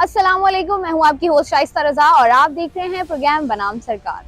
अस्सलाम वालेकुम, मैं हूं आपकी होस्ट शाइस्ता रजा और आप देख रहे हैं प्रोग्राम बनाम सरकार।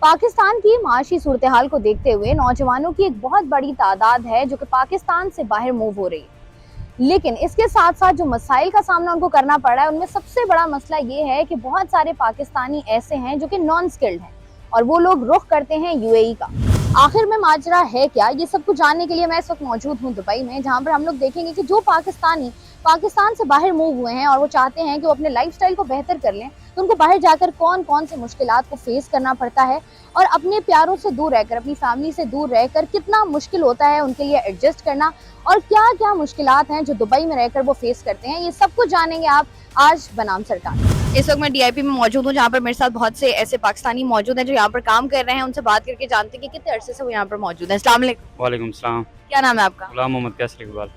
पाकिस्तान की माशी सूरत हाल को देखते हुए नौजवानों की एक बहुत बड़ी तादाद है जो कि पाकिस्तान से बाहर मूव हो रही है। लेकिन इसके साथ साथ जो मसाइल का सामना उनको करना पड़ रहा है उनमें सबसे बड़ा मसला ये है कि बहुत सारे पाकिस्तानी ऐसे हैं जो कि नॉन स्किल्ड हैं और वो लोग रुख करते हैं यूएई का। आखिर में माजरा है क्या, ये सब कुछ जानने के लिए मैं इस वक्त मौजूद हूँ दुबई में, जहाँ पर हम लोग देखेंगे कि जो पाकिस्तानी पाकिस्तान से बाहर मूव हुए हैं और वो चाहते हैं कि वो अपने लाइफस्टाइल को बेहतर कर लें, तो उनको बाहर जाकर कौन कौन से मुश्किलात को फेस करना पड़ता है और अपने प्यारों से दूर रहकर, अपनी फैमिली से दूर रहकर कितना मुश्किल होता है उनके लिए एडजस्ट करना और क्या क्या मुश्किलात हैं जो दुबई में रहकर वो फेस करते हैं, ये सब कुछ जानेंगे आप आज बनाम सरकार। इस वक्त मैं डीआईपी में मौजूद हूँ जहाँ पर मेरे साथ बहुत से ऐसे पाकिस्तानी मौजूद हैं जो यहाँ पर काम कर रहे हैं। उनसे बात करके जानते हैं कि कितने अरसे से वो यहाँ पर मौजूद हैं। अस्सलाम वालेकुम। वालेकुम सलाम। क्या नाम है आपका? गुलाम मोहम्मद कैसर इकबाल।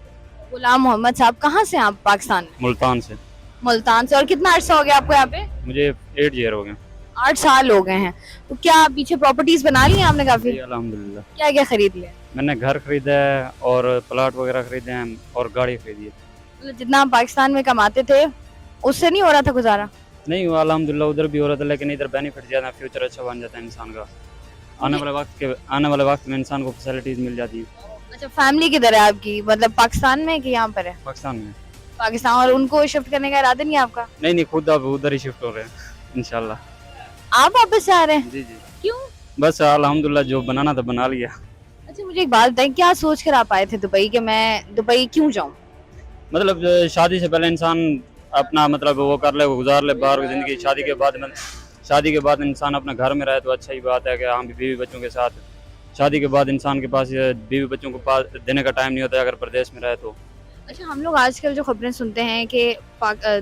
गुलाम मोहम्मद साहब, कहाँ से हैं आप? पाकिस्तान में? मुल्तान से। मुल्तान से। और कितना अरसा हो गया आपको यहाँ पे? मुझे 8 ईयर हो गए। 8 साल हो गए हैं। तो क्या पीछे प्रॉपर्टीज बना ली हैं आपने काफी? जी अल्हम्दुलिल्लाह। क्या क्या खरीद लिया? मैंने घर खरीदा है और प्लाट वगैरह खरीदे हैं और गाड़ी खरीदी है। मतलब जितना आप पाकिस्तान में कमाते थे उससे नहीं हो रहा था गुजारा? नहीं हुआ अल्हम्दुलिल्लाह, उधर भी हो रहा था लेकिन इधर बेनिफिट ज़्यादा, फ्यूचर अच्छा बन जाता है इंसान का। आने वाले वक्त में इंसान को फैसिलिटीज़ मिल जाती है। अच्छा, फैमिली किधर है आपकी? मतलब पाकिस्तान में कि यहाँ पर है? पाकिस्तान में। पाकिस्तान। और उनको शिफ्ट करने का इरादा नहीं है आपका? नहीं, खुद अब उधर ही शिफ्ट हो रहे हैं इंशाल्लाह। आप वापस से आ रहे हैं? जी जी। क्यों? बस अल्हम्दुलिल्लाह, जो बनाना था बना लिया। अच्छा, मुझे एक बात बताएं, क्या सोच कर आप आए थे दुबई कि मैं दुबई क्यों जाऊँ? मतलब शादी से पहले इंसान अपना मतलब वो कर ले, वो गुजार ले बाहर की ज़िंदगी। शादी के बाद इंसान अपना घर में रहे तो अच्छा ही बात है कि हाँ बीवी बच्चों के साथ। शादी के बाद इंसान के पास बीवी बच्चों को पास देने का टाइम नहीं होता है अगर प्रदेश में रहे तो। अच्छा, हम लोग आजकल जो खबरें सुनते हैं कि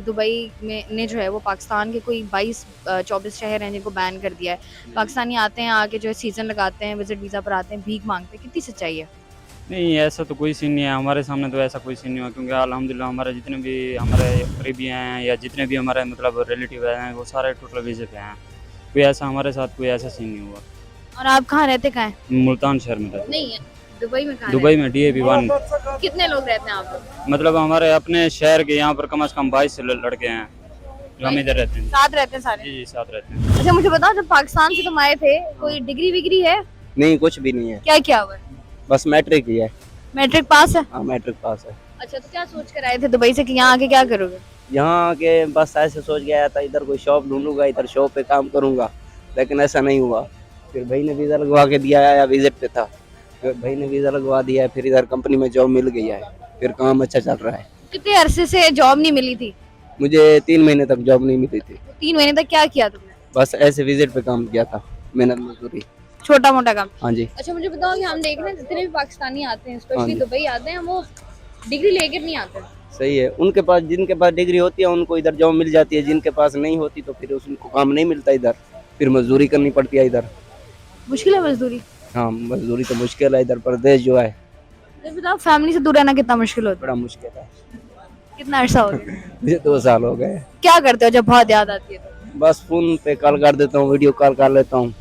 दुबई में ने जो है वो पाकिस्तान के कोई 22-24 शहर हैं जिनको बैन कर दिया है। पाकिस्तानी आते हैं, आके जो है सीजन लगाते हैं, विजिट वीज़ा पर आते हैं, भीख मांगते हैं। कितनी सच्चाई है? नहीं, ऐसा तो कोई सीन नहीं है हमारे सामने, तो ऐसा कोई सीन नहीं हुआ क्योंकि अल्हम्दुलिल्लाह हमारे जितने भी हमारे करीबी हैं या जितने भी हमारे मतलब रिलेटिव हैं वो सारे टोटल वीज़े पे हैं। कोई ऐसा हमारे साथ कोई ऐसा सीन नहीं हुआ। और आप कहाँ रहते, कहाँ हैं? मुल्तान शहर में रहते नहीं है, दुबई में कहाँ दुबई में DAP 1। रहते? कितने लोग रहते हैं आप लोग? मतलब हमारे अपने शहर के यहाँ पर कम से कम 22 लड़के हैं जो हम इधर रहते हैं। साथ रहते हैं सारे? जी जी, साथ रहते हैं। अच्छा, मुझे बताओ, जब पाकिस्तान से तुम आए थे कोई डिग्री विग्री है? नहीं, कुछ भी नहीं है, क्या क्या हुआ है? बस मैट्रिक ही है। मैट्रिक पास है? हाँ, मैट्रिक पास है। अच्छा, तो क्या सोच कर आए थे दुबई से कि यहाँ आके क्या करोगे? यहाँ आके बस ऐसे सोच के आया था इधर कोई शॉप ढूंढूंगा, इधर शॉप पे काम करूंगा, लेकिन ऐसा नहीं हुआ। फिर भाई ने वीज़ा लगवा के दिया है, या विजिट पे था, फिर भाई ने वीज़ा लगवा दिया है, फिर इधर कंपनी में जॉब मिल गई है, फिर काम अच्छा चल रहा है। कितने अरसे से जॉब नहीं मिली थी? मुझे 3 महीने तक जॉब नहीं मिली थी। 3 महीने तक क्या किया तुमने? बस ऐसे विजिट पे काम किया था, मेहनत मजदूरी। छोटा मोटा काम? हाँ जी। अच्छा, मुझे बताओ कि हम देख रहे हैं जितने भी पाकिस्तानी आते हैं, हाँ स्पेशली जी। दुबई आते हैं, वो डिग्री लेकर नहीं आते। सही है, उनके पास जिनके पास डिग्री होती है उनको इधर जॉब मिल जाती है, जिनके पास नहीं होती तो फिर उनको काम नहीं मिलता इधर, फिर मजदूरी करनी पड़ती है इधर। मुश्किल है मजदूरी? हाँ, मजदूरी तो मुश्किल है इधर, प्रदेश जो है मुझे बताओ, फैमिली से दूर रहना कितना मुश्किल होता बड़ा मुश्किल है। है? कितना अरसा हो गया? मुझे 2 साल हो गए। क्या करते हो जब बहुत याद आती है तो? बस फोन पे कॉल कर देता हूँ, वीडियो कॉल कर लेता हूँ।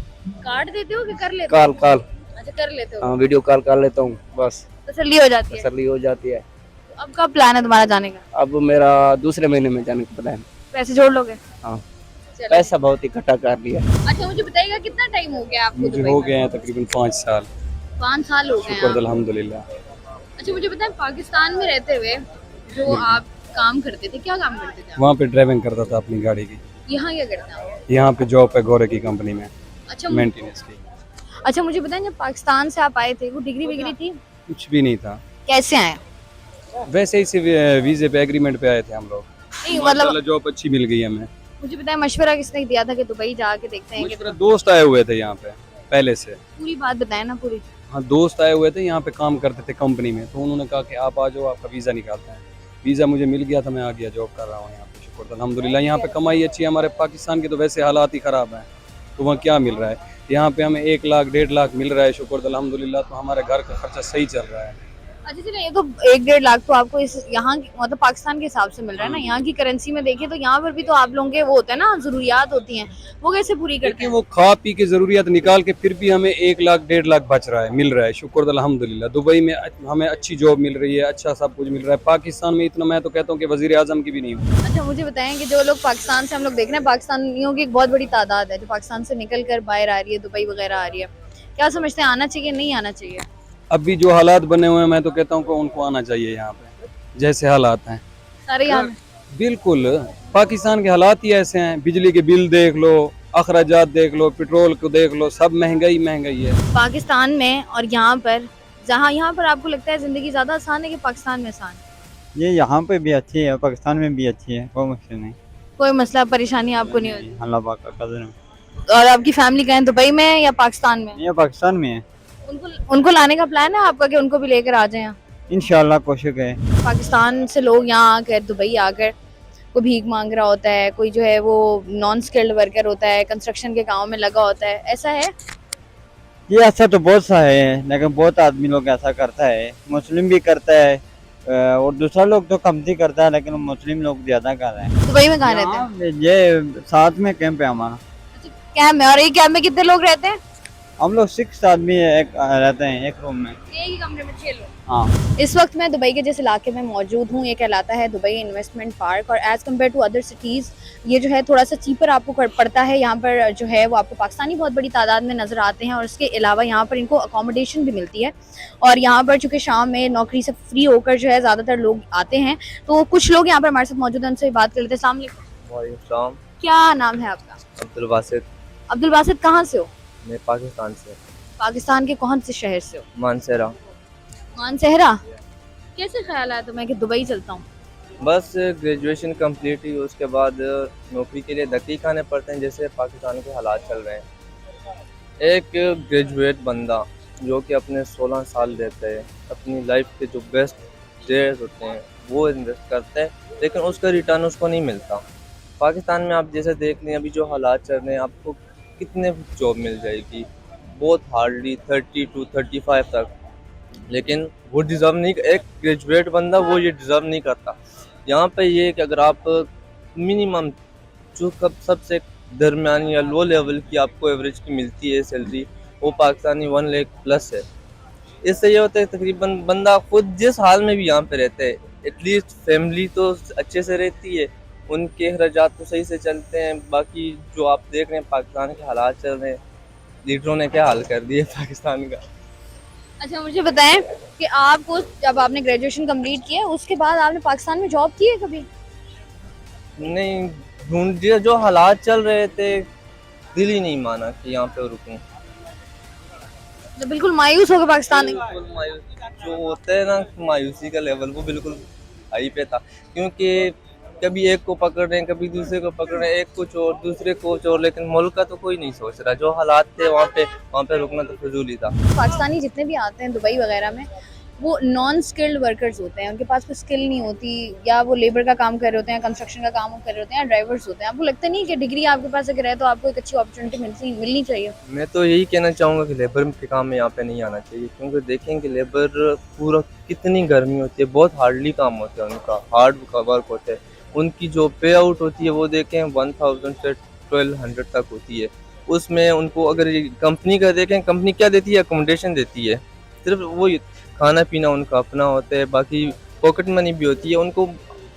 कार्ड देते हो कि कर लेते हो? कॉल अच्छा, कर लेते हो। हाँ, वीडियो कॉल कर लेता हूँ, बस तसल्ली हो जाती है। तसल्ली हो जाती है। तो अब कब प्लान है तुम्हारा जाने का? अब मेरा दूसरे महीने में जाने का प्लान। पैसे जोड़ लोगे? हाँ, चलो। पैसा बहुत इकट्ठा कर लिया। अच्छा, मुझे बताइएगा कितना टाइम हो गया आपको मुझे दुबई हो में? गए हैं तकरीबन 5 साल। 5 साल हो गए शुक्र हैं। अल्हम्दुलिल्लाह। अच्छा, मुझे बताएं, पाकिस्तान में रहते हुए जो आप काम करते थे, क्या काम करते थे आप? वहाँ पे ड्राइविंग करता था अपनी गाड़ी की। यहाँ क्या करते हैं आप? यहाँ पे जॉब है गौरे की कंपनी में, अच्छा मेंटेनेंस की। अच्छा, मुझे बताएं, जब पाकिस्तान से आप आए थे वो डिग्री विग्री थी? कुछ भी नहीं था, कैसे आए? वैसे ही से वीजे पे एग्रीमेंट पे आए थे हम लोग। नहीं मतलब जॉब अच्छी मिल गई हमें। मुझे बताएं, मशवरा किसने दिया था कि दुबई जाके देखते हैं कि मेरे दोस्त आए हुए थे यहाँ पे पहले से। पूरी बात बताएं ना पूरी। हाँ, दोस्त आए हुए थे यहाँ पे काम करते थे कंपनी में, तो उन्होंने कहा कि आप आ जाओ, आपका वीज़ा निकालते हैं। वीज़ा मुझे मिल गया था, मैं आ गया, जॉब कर रहा हूँ यहाँ पे। शुक्र अल्हम्दुलिल्लाह, यहाँ पे कमाई अच्छी है। हमारे पाकिस्तान के तो वैसे हालात ही ख़राब हैं, तो वहाँ क्या मिल रहा है? यहाँ पे हमें 1 लाख 1.5 लाख मिल रहा है, शुक्र अल्हम्दुलिल्लाह, तो हमारे घर का खर्चा सही चल रहा है। अच्छा चलिए, ये तो 1-1.5 लाख तो आपको इस यहाँ मतलब पाकिस्तान के हिसाब से मिल रहा है ना। यहाँ की करेंसी में देखिए तो यहाँ पर भी तो आप लोगों के वो होते हैं ना, जरूरियात होती हैं, वो कैसे पूरी करते देखिए हैं? वो खा पी के जरूरियात निकाल के फिर भी हमें 1 लाख 1.5 लाख बच रहा है, मिल रहा है, शुक्र अल्हम्दुलिल्लाह। दुबई में हमें अच्छी जॉब मिल रही है, अच्छा सब कुछ मिल रहा है। पाकिस्तान में इतना मैं तो कहता हूँ कि वजीर आजम की भी नहीं हुई। अच्छा मुझे बताएं कि जो लोग पाकिस्तान से हम लोग देख रहे हैं, पाकिस्तानियों की एक बहुत बड़ी तादाद है जो पाकिस्तान से निकल कर बाहर आ रही है, दुबई वगैरह आ रही है, क्या समझते हैं, आना चाहिए नहीं आना चाहिए? अभी जो हालात बने हुए हैं मैं तो कहता हूँ कि उनको आना चाहिए यहाँ पे, जैसे हालात हैं। सारे यहाँ बिल्कुल, पाकिस्तान के हालात ही ऐसे हैं, बिजली के बिल देख लो, अखराजात देख लो, पेट्रोल को देख लो, सब महंगाई महंगाई है। पाकिस्तान में और यहाँ पर, जहाँ यहाँ पर आपको लगता है जिंदगी ज्यादा आसान है कि पाकिस्तान में आसान है? ये यहाँ पे भी अच्छी है, पाकिस्तान में भी अच्छी है, कोई मुश्किल नहीं। कोई मसला परेशानी आपको नहीं होती? अल्लाह पाक का कदर है। और आपकी फैमिली कहीं दुबई में है या पाकिस्तान में? ये पाकिस्तान में है, उनको लाने का प्लान है आपका कि उनको भी लेकर आ जाए यहाँ? इंशाल्लाह कोशिश है। पाकिस्तान से लोग यहाँ आकर, दुबई आकर, कोई भीख मांग रहा होता है, कोई जो है वो नॉन स्किल्ड वर्कर होता है, कंस्ट्रक्शन के काम में लगा होता है, ऐसा है? ये ऐसा तो बहुत सा है, लेकिन बहुत आदमी लोग ऐसा करता है, मुस्लिम भी करता है और दूसरा लोग तो कम ही करता है, लेकिन मुस्लिम लोग ज्यादा कर रहे हैं। दुबई में कहाँ रहते हैं? यहाँ ये साथ में कैंप है हमारा, कैंप में। और एक कैंप में कितने लोग रहते हैं? हम लोग 6 आदमी रहते हैं एक रूम में। एक ही कमरे में 6 लोग। हाँ, इस वक्त मैं दुबई के जिस इलाके में मौजूद हूँ, ये कहलाता है दुबई इन्वेस्टमेंट पार्क, और as compared to other cities ये जो है थोड़ा सा चीपर आपको पड़ता है। यहाँ पर जो है वो आपको पाकिस्तानी बहुत बड़ी तादाद में नज़र आते हैं, और इसके अलावा यहाँ पर इनको अकोमोडेशन भी मिलती है। और यहाँ पर चूँकि शाम में नौकरी से फ्री होकर जो है ज़्यादातर लोग आते हैं, तो कुछ लोग यहाँ पर हमारे साथ मौजूद हैं, उनसे बात कर लेते हैं। अस्सलाम वालेकुम। वालेकुम, क्या नाम है आपका? अब्दुल बासित। अब्दुल बासित, कहाँ से हो? मैं पाकिस्तान से, पाकिस्तान के कौन से शहर से हो? मानसेरा। मानसेहरा। कैसे ख्याल आया तुम्हें कि दुबई चलता हूँ? बस ग्रेजुएशन कंप्लीट हुई, उसके बाद नौकरी के लिए धक्के खाने पड़ते हैं, जैसे पाकिस्तान के हालात चल रहे हैं। एक ग्रेजुएट बंदा जो कि अपने 16 साल देता है, अपनी लाइफ के जो बेस्ट डेज होते हैं वो इन्वेस्ट करता है, लेकिन उसका रिटर्न उसको नहीं मिलता। पाकिस्तान में आप जैसे देख लें, अभी जो हालात चल रहे हैं, आपको कितने जॉब मिल जाएगी, बहुत हार्डली 30 to 35 तक, लेकिन वो डिज़र्व नहीं, एक ग्रेजुएट बंदा वो ये डिज़र्व नहीं करता। यहाँ पे ये कि अगर आप मिनिमम जो कब सबसे दरमियानी या लो लेवल की आपको एवरेज की मिलती है सैलरी, वो पाकिस्तानी 1 लाख प्लस है। इससे ये होता है तकरीबन बंदा खुद जिस हाल में भी यहाँ पे रहता है, एटलीस्ट फैमिली तो अच्छे से रहती है, उनके अखराजात तो सही से चलते हैं। बाकी जो आप देख रहे हैं पाकिस्तान के हालात चल रहे हैं, लीडरों ने क्या हाल कर दिया पाकिस्तान का। अच्छा मुझे बताएं कि आपको जब आपने ग्रेजुएशन कंप्लीट किया उसके बाद आपने पाकिस्तान में जॉब की है कभी? नहीं ढूंढिए, जो हालात चल रहे थे दिल ही नहीं माना कि यहाँ पे रुकूं। तो बिल्कुल मायूस हो गए पाकिस्तान में? बिल्कुल जो होता है ना मायूसी का लेवल, वो बिल्कुल हाई पे था, क्योंकि कभी एक को पकड़ रहे हैं, कभी दूसरे को पकड़ रहे हैं, एक कुछ और दूसरे कुछ और, लेकिन मुल्क का तो कोई नहीं सोच रहा। जो हालात थे वहाँ पे रुकना तो फजूल ही था। पाकिस्तानी जितने भी आते हैं दुबई वगैरह में, वो नॉन स्किल्ड वर्कर्स होते हैं, उनके पास कोई स्किल नहीं होती, या वो लेबर का काम कर रहे होते हैं, कंस्ट्रक्शन का काम कर रहे होते हैं, या ड्राइवर्स होते हैं। आपको लगता नहीं कि डिग्री आपके पास अगर है तो आपको एक अच्छी अपॉर्चुनिटी मिलनी चाहिए? मैं तो यही कहना चाहूँगा कि लेबर के काम में यहाँ पे नहीं आना चाहिए, क्योंकि देखें कि लेबर पूरा कितनी गर्मी होती है, बहुत हार्डली काम होता है उनका, हार्ड वर्क होता है। उनकी जो पे आउट होती है वो देखें 1000 से 1200 तक होती है। उसमें उनको अगर कंपनी का देखें, कंपनी क्या देती है, अकोमोडेशन देती है, सिर्फ वो खाना पीना उनका अपना होता है, बाकी पॉकेट मनी भी होती है उनको।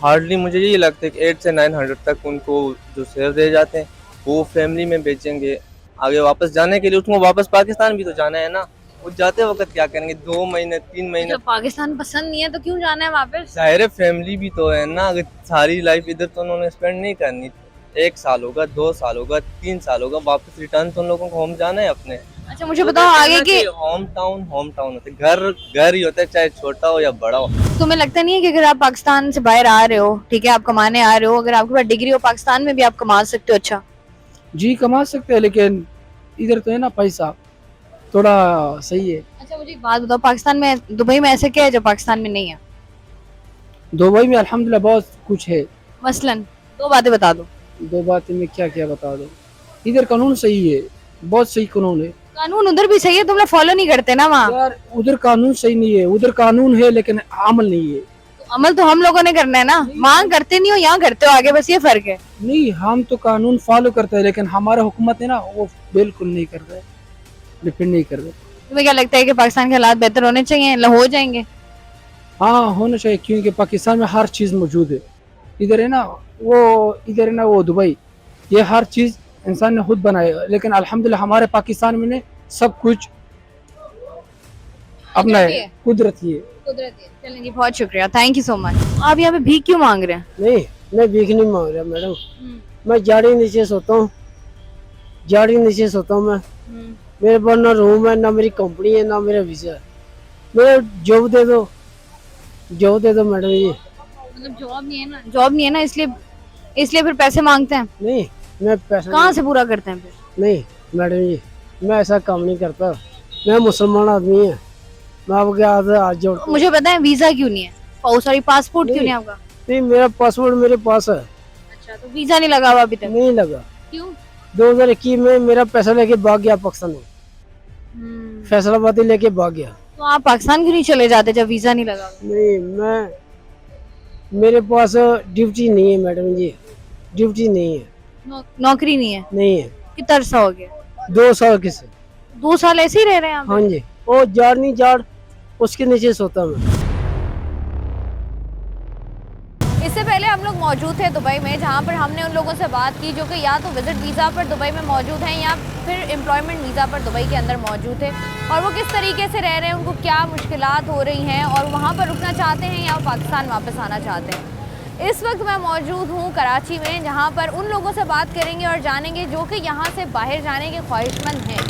हार्डली मुझे यही लगता है कि 8 से 900 तक उनको जो सेव दे जाते हैं वो फैमिली में बेचेंगे आगे वापस जाने के लिए। उसको वापस पाकिस्तान भी तो जाना है ना, वो जाते वक्त क्या करेंगे, 2 महीने 3 महीने। जब पाकिस्तान पसंद नहीं है तो क्यों जाना है वापस? जाहिर है फैमिली भी तो है ना, अगर सारी लाइफ इधर तो उन्होंने स्पेंड नहीं करनी। 1 साल होगा, 2 साल होगा, 3 साल होगा, वापस रिटर्न तो उन लोगों को होम जाना है अपने। अच्छा मुझे बताओ आगे कि होम टाउन होता है, घर ही होता है, चाहे छोटा हो या बड़ा हो। तुम्हें लगता नहीं है कि अगर आप पाकिस्तान से बाहर आ रहे हो, ठीक है, आप कमाने आ रहे हो, अगर आपके पास डिग्री हो पाकिस्तान में भी आप कमा सकते हो? अच्छा जी कमा सकते हैं, लेकिन इधर तो है ना पैसा थोड़ा सही है। अच्छा मुझे एक बात बताओ, पाकिस्तान में, दुबई में ऐसे क्या है जो पाकिस्तान में नहीं है? दुबई में अल्हम्दुलिल्लाह बहुत कुछ है। मसलन 2 बातें बता दो। 2 बातें में क्या क्या बता दो। इधर कानून सही है, बहुत सही कानून है। कानून उधर भी सही है, तुम लोग फॉलो नहीं करते ना वहाँ। यार उधर कानून सही नहीं है, उधर कानून है लेकिन अमल नहीं है। अमल तो हम लोगों ने करना है ना, वहाँ करते नहीं हो, यहाँ करते हो, आगे बस ये फर्क है। नहीं, हम तो कानून फॉलो करते हैं लेकिन हमारा हुकूमत है ना वो बिल्कुल नहीं कर रहे, डिपेंड नहीं कर रहे। तुम्हें क्या लगता है कि पाकिस्तान के हालात बेहतर होने चाहिए, हो जाएंगे? हाँ होना चाहिए, क्योंकि पाकिस्तान में हर चीज़ मौजूद है। इधर है ना वो दुबई, ये हर चीज़ इंसान ने खुद बनाया, लेकिन अल्हम्दुलिल्लाह हमारे पाकिस्तान में ने सब कुछ अपना कुदरती है, है। कुदरती है। चलें जी, बहुत शुक्रिया, थैंक यू सो मच। आप यहाँ पे भीख क्यों मांग रहे हैं? नहीं, मैं भीख नहीं मांग रहा मैडम, मैं झाड़ी नीचे सोता हूँ, झाड़ी नीचे सोता हूँ मैं। मेरे पास ना रूम है, ना मेरी कंपनी है, ना मेरा वीजा है। मेरे जॉब दे दो, जॉब दे दो मैडम जी। मतलब जॉब नहीं है ना, जॉब नहीं है ना, इसलिए फिर पैसे मांगते हैं। नहीं, मैं पैसा कहाँ से पूरा करते हैं फिर? नहीं मैडम जी, मैं ऐसा काम नहीं करता, मैं मुसलमान आदमी है, मैं आपके हाथ जोड़ता हूँ। मुझे बताएं वीजा क्यों नहीं है, सॉरी पासपोर्ट क्यों नहीं। नहीं है आपका? नहीं, मेरा पासपोर्ट मेरे पास है। अच्छा, तो वीजा नहीं लगा हुआ अभी तक? नहीं लगा, क्यों? 2021 में मेरा पैसा लेके भाग गया पाकिस्तान में, फैसलाबाद लेके भाग गया। तो आप पाकिस्तान क्यों नहीं चले जाते जब वीजा नहीं लगा हुआ? नहीं, मेरे पास ड्यूटी नहीं है मैडम जी, ड्यूटी नहीं है। नौकरी नहीं है? नहीं है, कितना अरसा हो गया? 2 साल किसे। 2 साल ऐसे ही रह रहे हैं आप? हाँ जी, वो जाड़ नहीं जाड़ उसके नीचे सोता मैं। इससे पहले हम लोग मौजूद थे दुबई में, जहाँ पर हमने उन लोगों से बात की जो कि या तो विजिट वीज़ा पर दुबई में मौजूद हैं या फिर एम्प्लॉयमेंट वीज़ा पर दुबई के अंदर मौजूद थे, और वो किस तरीके से रह रहे हैं, उनको क्या मुश्किलात हो रही हैं, और वहाँ पर रुकना चाहते हैं या पाकिस्तान वापस आना चाहते हैं। इस वक्त मैं मौजूद हूँ कराची में, जहाँ पर उन लोगों से बात करेंगे और जानेंगे जो कि यहाँ से बाहर जाने के ख्वाहिशमंद हैं।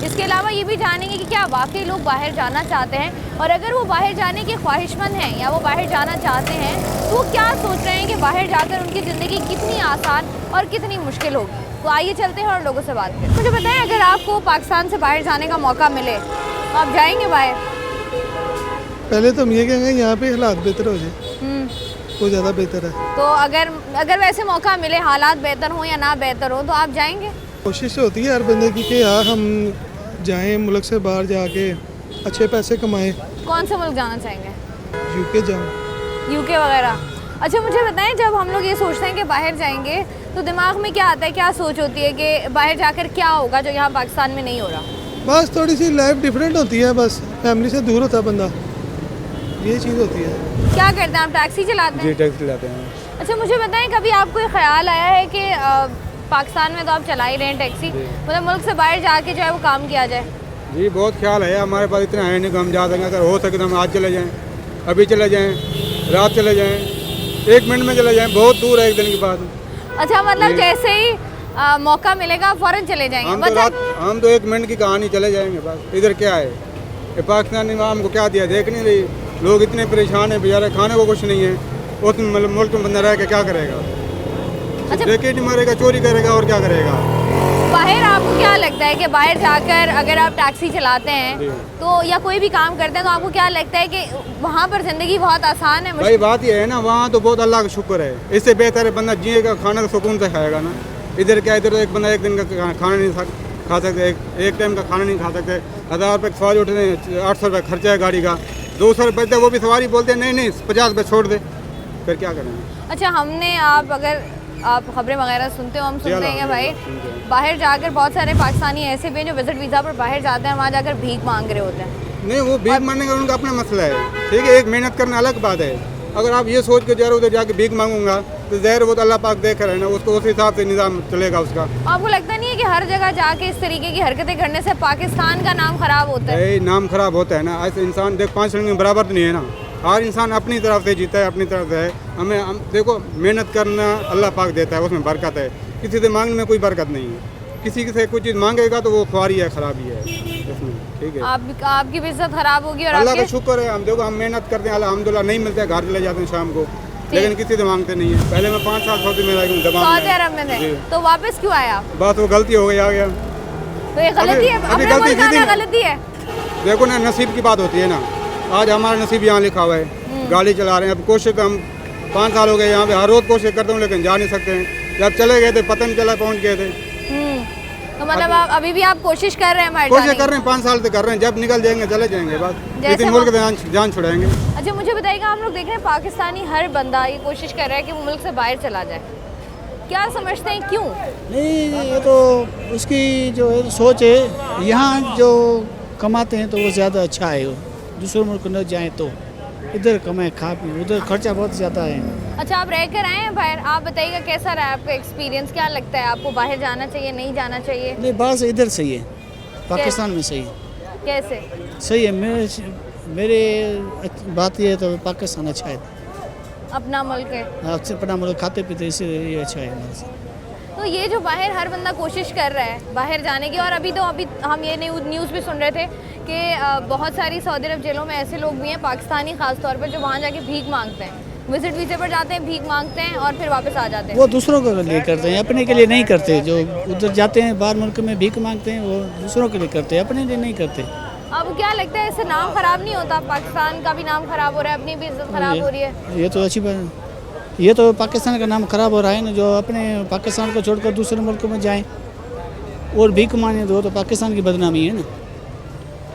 इसके अलावा ये भी जानेंगे कि क्या वाकई लोग बाहर जाना चाहते हैं, और अगर वो बाहर जाने के ख्वाहिशमंद हैं या वो बाहर जाना चाहते हैं तो वो क्या सोच रहे हैं कि बाहर जाकर उनकी ज़िंदगी कितनी आसान और कितनी मुश्किल होगी। तो आइए चलते हैं और लोगों से बात करें। मुझे बताएं, अगर आपको पाकिस्तान से बाहर जाने का मौका मिले तो आप जाएंगे बाहर? पहले तो हम ये कहेंगे यहाँ पे हालात बेहतर हो जाए, वो ज़्यादा बेहतर है। तो अगर वैसे मौका मिले, हालात बेहतर हो या ना बेहतर हो, तो आप जाएंगे? कोशिश होती है हर बंदे की कि यार हम जाएं मुल्क से बाहर, जाके अच्छे पैसे कमाएं। कौन से मुल्क जाना चाहेंगे? यूके जाऊँ। यूके वगैरह? अच्छा मुझे बताएं, जब हम लोग ये सोचते हैं कि बाहर जाएंगे तो दिमाग में क्या आता है, क्या सोच होती है कि बाहर जाकर क्या होगा जो यहाँ पाकिस्तान में नहीं हो रहा? बस थोड़ी सी लाइफ डिफरेंट होती है, बस फैमिली से दूर होता है बंदा, ये चीज़ होती है। क्या करते हैं आप? टैक्सी चलाते हैं? जी टैक्सी चलाते हैं। अच्छा मुझे बताएं, कभी आपको ये ख्याल आया है कि पाकिस्तान में तो आप चला ही रहे हैं टैक्सी, मतलब मुल्क से बाहर जाके जो है वो काम किया जाए? जी बहुत ख्याल है, हमारे पास इतना है नहीं कि हम जा सकें। अगर हो सके तो हम आज चले जाएं, अभी चले जाएं, रात चले जाएं, 1 मिनट में चले जाएं, बहुत दूर है 1 दिन के बाद। अच्छा मतलब जैसे ही मौका मिलेगा फौरन चले जाएंगे? हम तो 1 मिनट की कहानी चले जाएंगे बस। इधर क्या है, ये पाकिस्तान ने हमको क्या दिया देख नहीं रही, लोग इतने परेशान हैं बेचारे, खाने को कुछ नहीं है, उस मतलब मुल्क में बंदा रह के क्या करेगा? अच्छा लेके नहीं मारेगा, चोरी करेगा और क्या करेगा? बाहर आपको क्या लगता है कि बाहर जाकर अगर आप टैक्सी चलाते हैं तो या कोई भी काम करते हैं तो आपको क्या लगता है कि वहाँ पर ज़िंदगी बहुत आसान है? भाई बात ये है ना, वहाँ तो बहुत अल्लाह का शुक्र है, इससे बेहतर है बंदा जिएगा, खाना तो सुकून से खाएगा ना। इधर क्या, इधर तो एक बंदा 1 दिन का खाना नहीं खा सकते, एक टाइम का खाना नहीं खा सकते। 1000 रुपये सवारी उठे, 800 रुपये खर्चा है गाड़ी का, 200 रुपये वो भी सवारी बोलते हैं नहीं 50 रुपये छोड़ दे, फिर क्या करेंगे? अच्छा हमने अगर आप खबरें वगैरह सुनते हो, हम सुनते हैं कि भाई बाहर जाकर बहुत सारे पाकिस्तानी ऐसे भी हैं जो विजिट वीज़ा पर बाहर जाते हैं, वहाँ जाकर भीख मांग रहे होते हैं। नहीं वो भीख मांगने का उनका अपना मसला है, ठीक है, एक मेहनत करना अलग बात है। अगर आप ये सोच के जा रहे हो उधर जाके भीख मांगूंगा तो ज़हर वो तो अल्लाह पाक देख रहे हैं ना, उसको उस हिसाब से निज़ाम चलेगा उसका। आपको लगता नहीं है कि हर जगह जाके इस तरीके की हरकतें करने से पाकिस्तान का नाम खराब होता है? नाम खराब होता है ना, ऐसे इंसान देख 5 रंग में बराबर तो नहीं है ना, हर इंसान अपनी तरफ से जीता है, अपनी तरफ से है। हम देखो मेहनत करना अल्लाह पाक देता है, उसमें बरकत है, किसी से मांगने में कोई बरकत नहीं है। किसी से कोई चीज़ मांगेगा तो वो ख्वारी है, खराबी है इसमें, ठीक है। आपकी भी इज्जत खराब होगी। और अल्लाह का शुक्र है, हम देखो हम मेहनत करते हैं, अल्हम्दुलिल्लाह नहीं मिलता है, घर चले जाते हैं शाम को, लेकिन किसी से मांगते नहीं है। पहले मैं 5 साल सऊदी में रहा हूँ, सऊदी अरब में थे, तो वापस क्यों आया? बस वो गलती हो गई, आ गया। तो ये गलती है, अपने मुल्क आना गलती है। देखो ना, नसीब की बात होती है ना, आज हमारा नसीब यहाँ लिखा हुआ है, गाड़ी चला रहे हैं। अब कोशिश तो हम 5 साल हो गए यहाँ पे, हर रोज़ कोशिश करता हूँ लेकिन जा नहीं सकते हैं। जब चले गए थे पता नहीं चला पहुँच गए थे। तो मतलब आप अभी भी आप कोशिश कर रहे हैं बाहर कोशिश जाने कर की? रहे हैं, 5 साल तक कर रहे हैं, जब निकल जाएंगे चले जाएंगे बस, जैसे लेकिन मुल्क जान छुड़ाएंगे। अच्छा मुझे बताइएगा, हम लोग देख रहे हैं पाकिस्तानी हर बंदा ये कोशिश कर रहा है कि वो मुल्क से बाहर चला जाए, क्या समझते हैं क्यों? नहीं, ये तो उसकी जो है सोच है, यहाँ जो कमाते हैं तो वो ज़्यादा अच्छा है, दूसरे मुल्क न जाएं तो इधर कमाएं खा पी, उधर खर्चा बहुत ज़्यादा है। अच्छा आप रह कर आए हैं बाहर, आप बताइएगा कैसा रहा आपका एक्सपीरियंस, क्या लगता है आपको बाहर जाना चाहिए नहीं जाना चाहिए? नहीं, बाहर से इधर सही है, पाकिस्तान में सही है। कैसे? सही है, मेरे बात ये है तो पाकिस्तान अच्छा है, अपना मुल्क है। आपसे अपना मुल्क खाते पीते इसलिए ये अच्छा है हमारे से। तो ये जो बाहर हर बंदा कोशिश कर रहा है बाहर जाने की, और अभी हम ये न्यूज़ भी सुन रहे थे कि बहुत सारी सऊदी अरब जेलों में ऐसे लोग भी हैं, पाकिस्तानी ख़ास तौर पर, जो वहाँ जाके भीख मांगते हैं, विजिट वीज़े पर जाते हैं, भीख मांगते हैं और फिर वापस आ जाते हैं। वो दूसरों के लिए करते हैं, अपने के लिए नहीं करते। जो उधर जाते हैं बाहर मुल्क में भीख मांगते हैं, वो दूसरों के लिए करते हैं, अपने लिए नहीं करते। अब क्या लगता है इससे नाम ख़राब नहीं होता? पाकिस्तान का भी नाम ख़राब हो रहा है, अपनी भी इज्जत ख़राब हो रही है। ये तो अच्छी बात, ये तो पाकिस्तान का नाम ख़राब हो रहा है ना, जो अपने पाकिस्तान को छोड़कर दूसरे मुल्कों में जाएं और भीख मांगे तो पाकिस्तान की बदनामी है ना।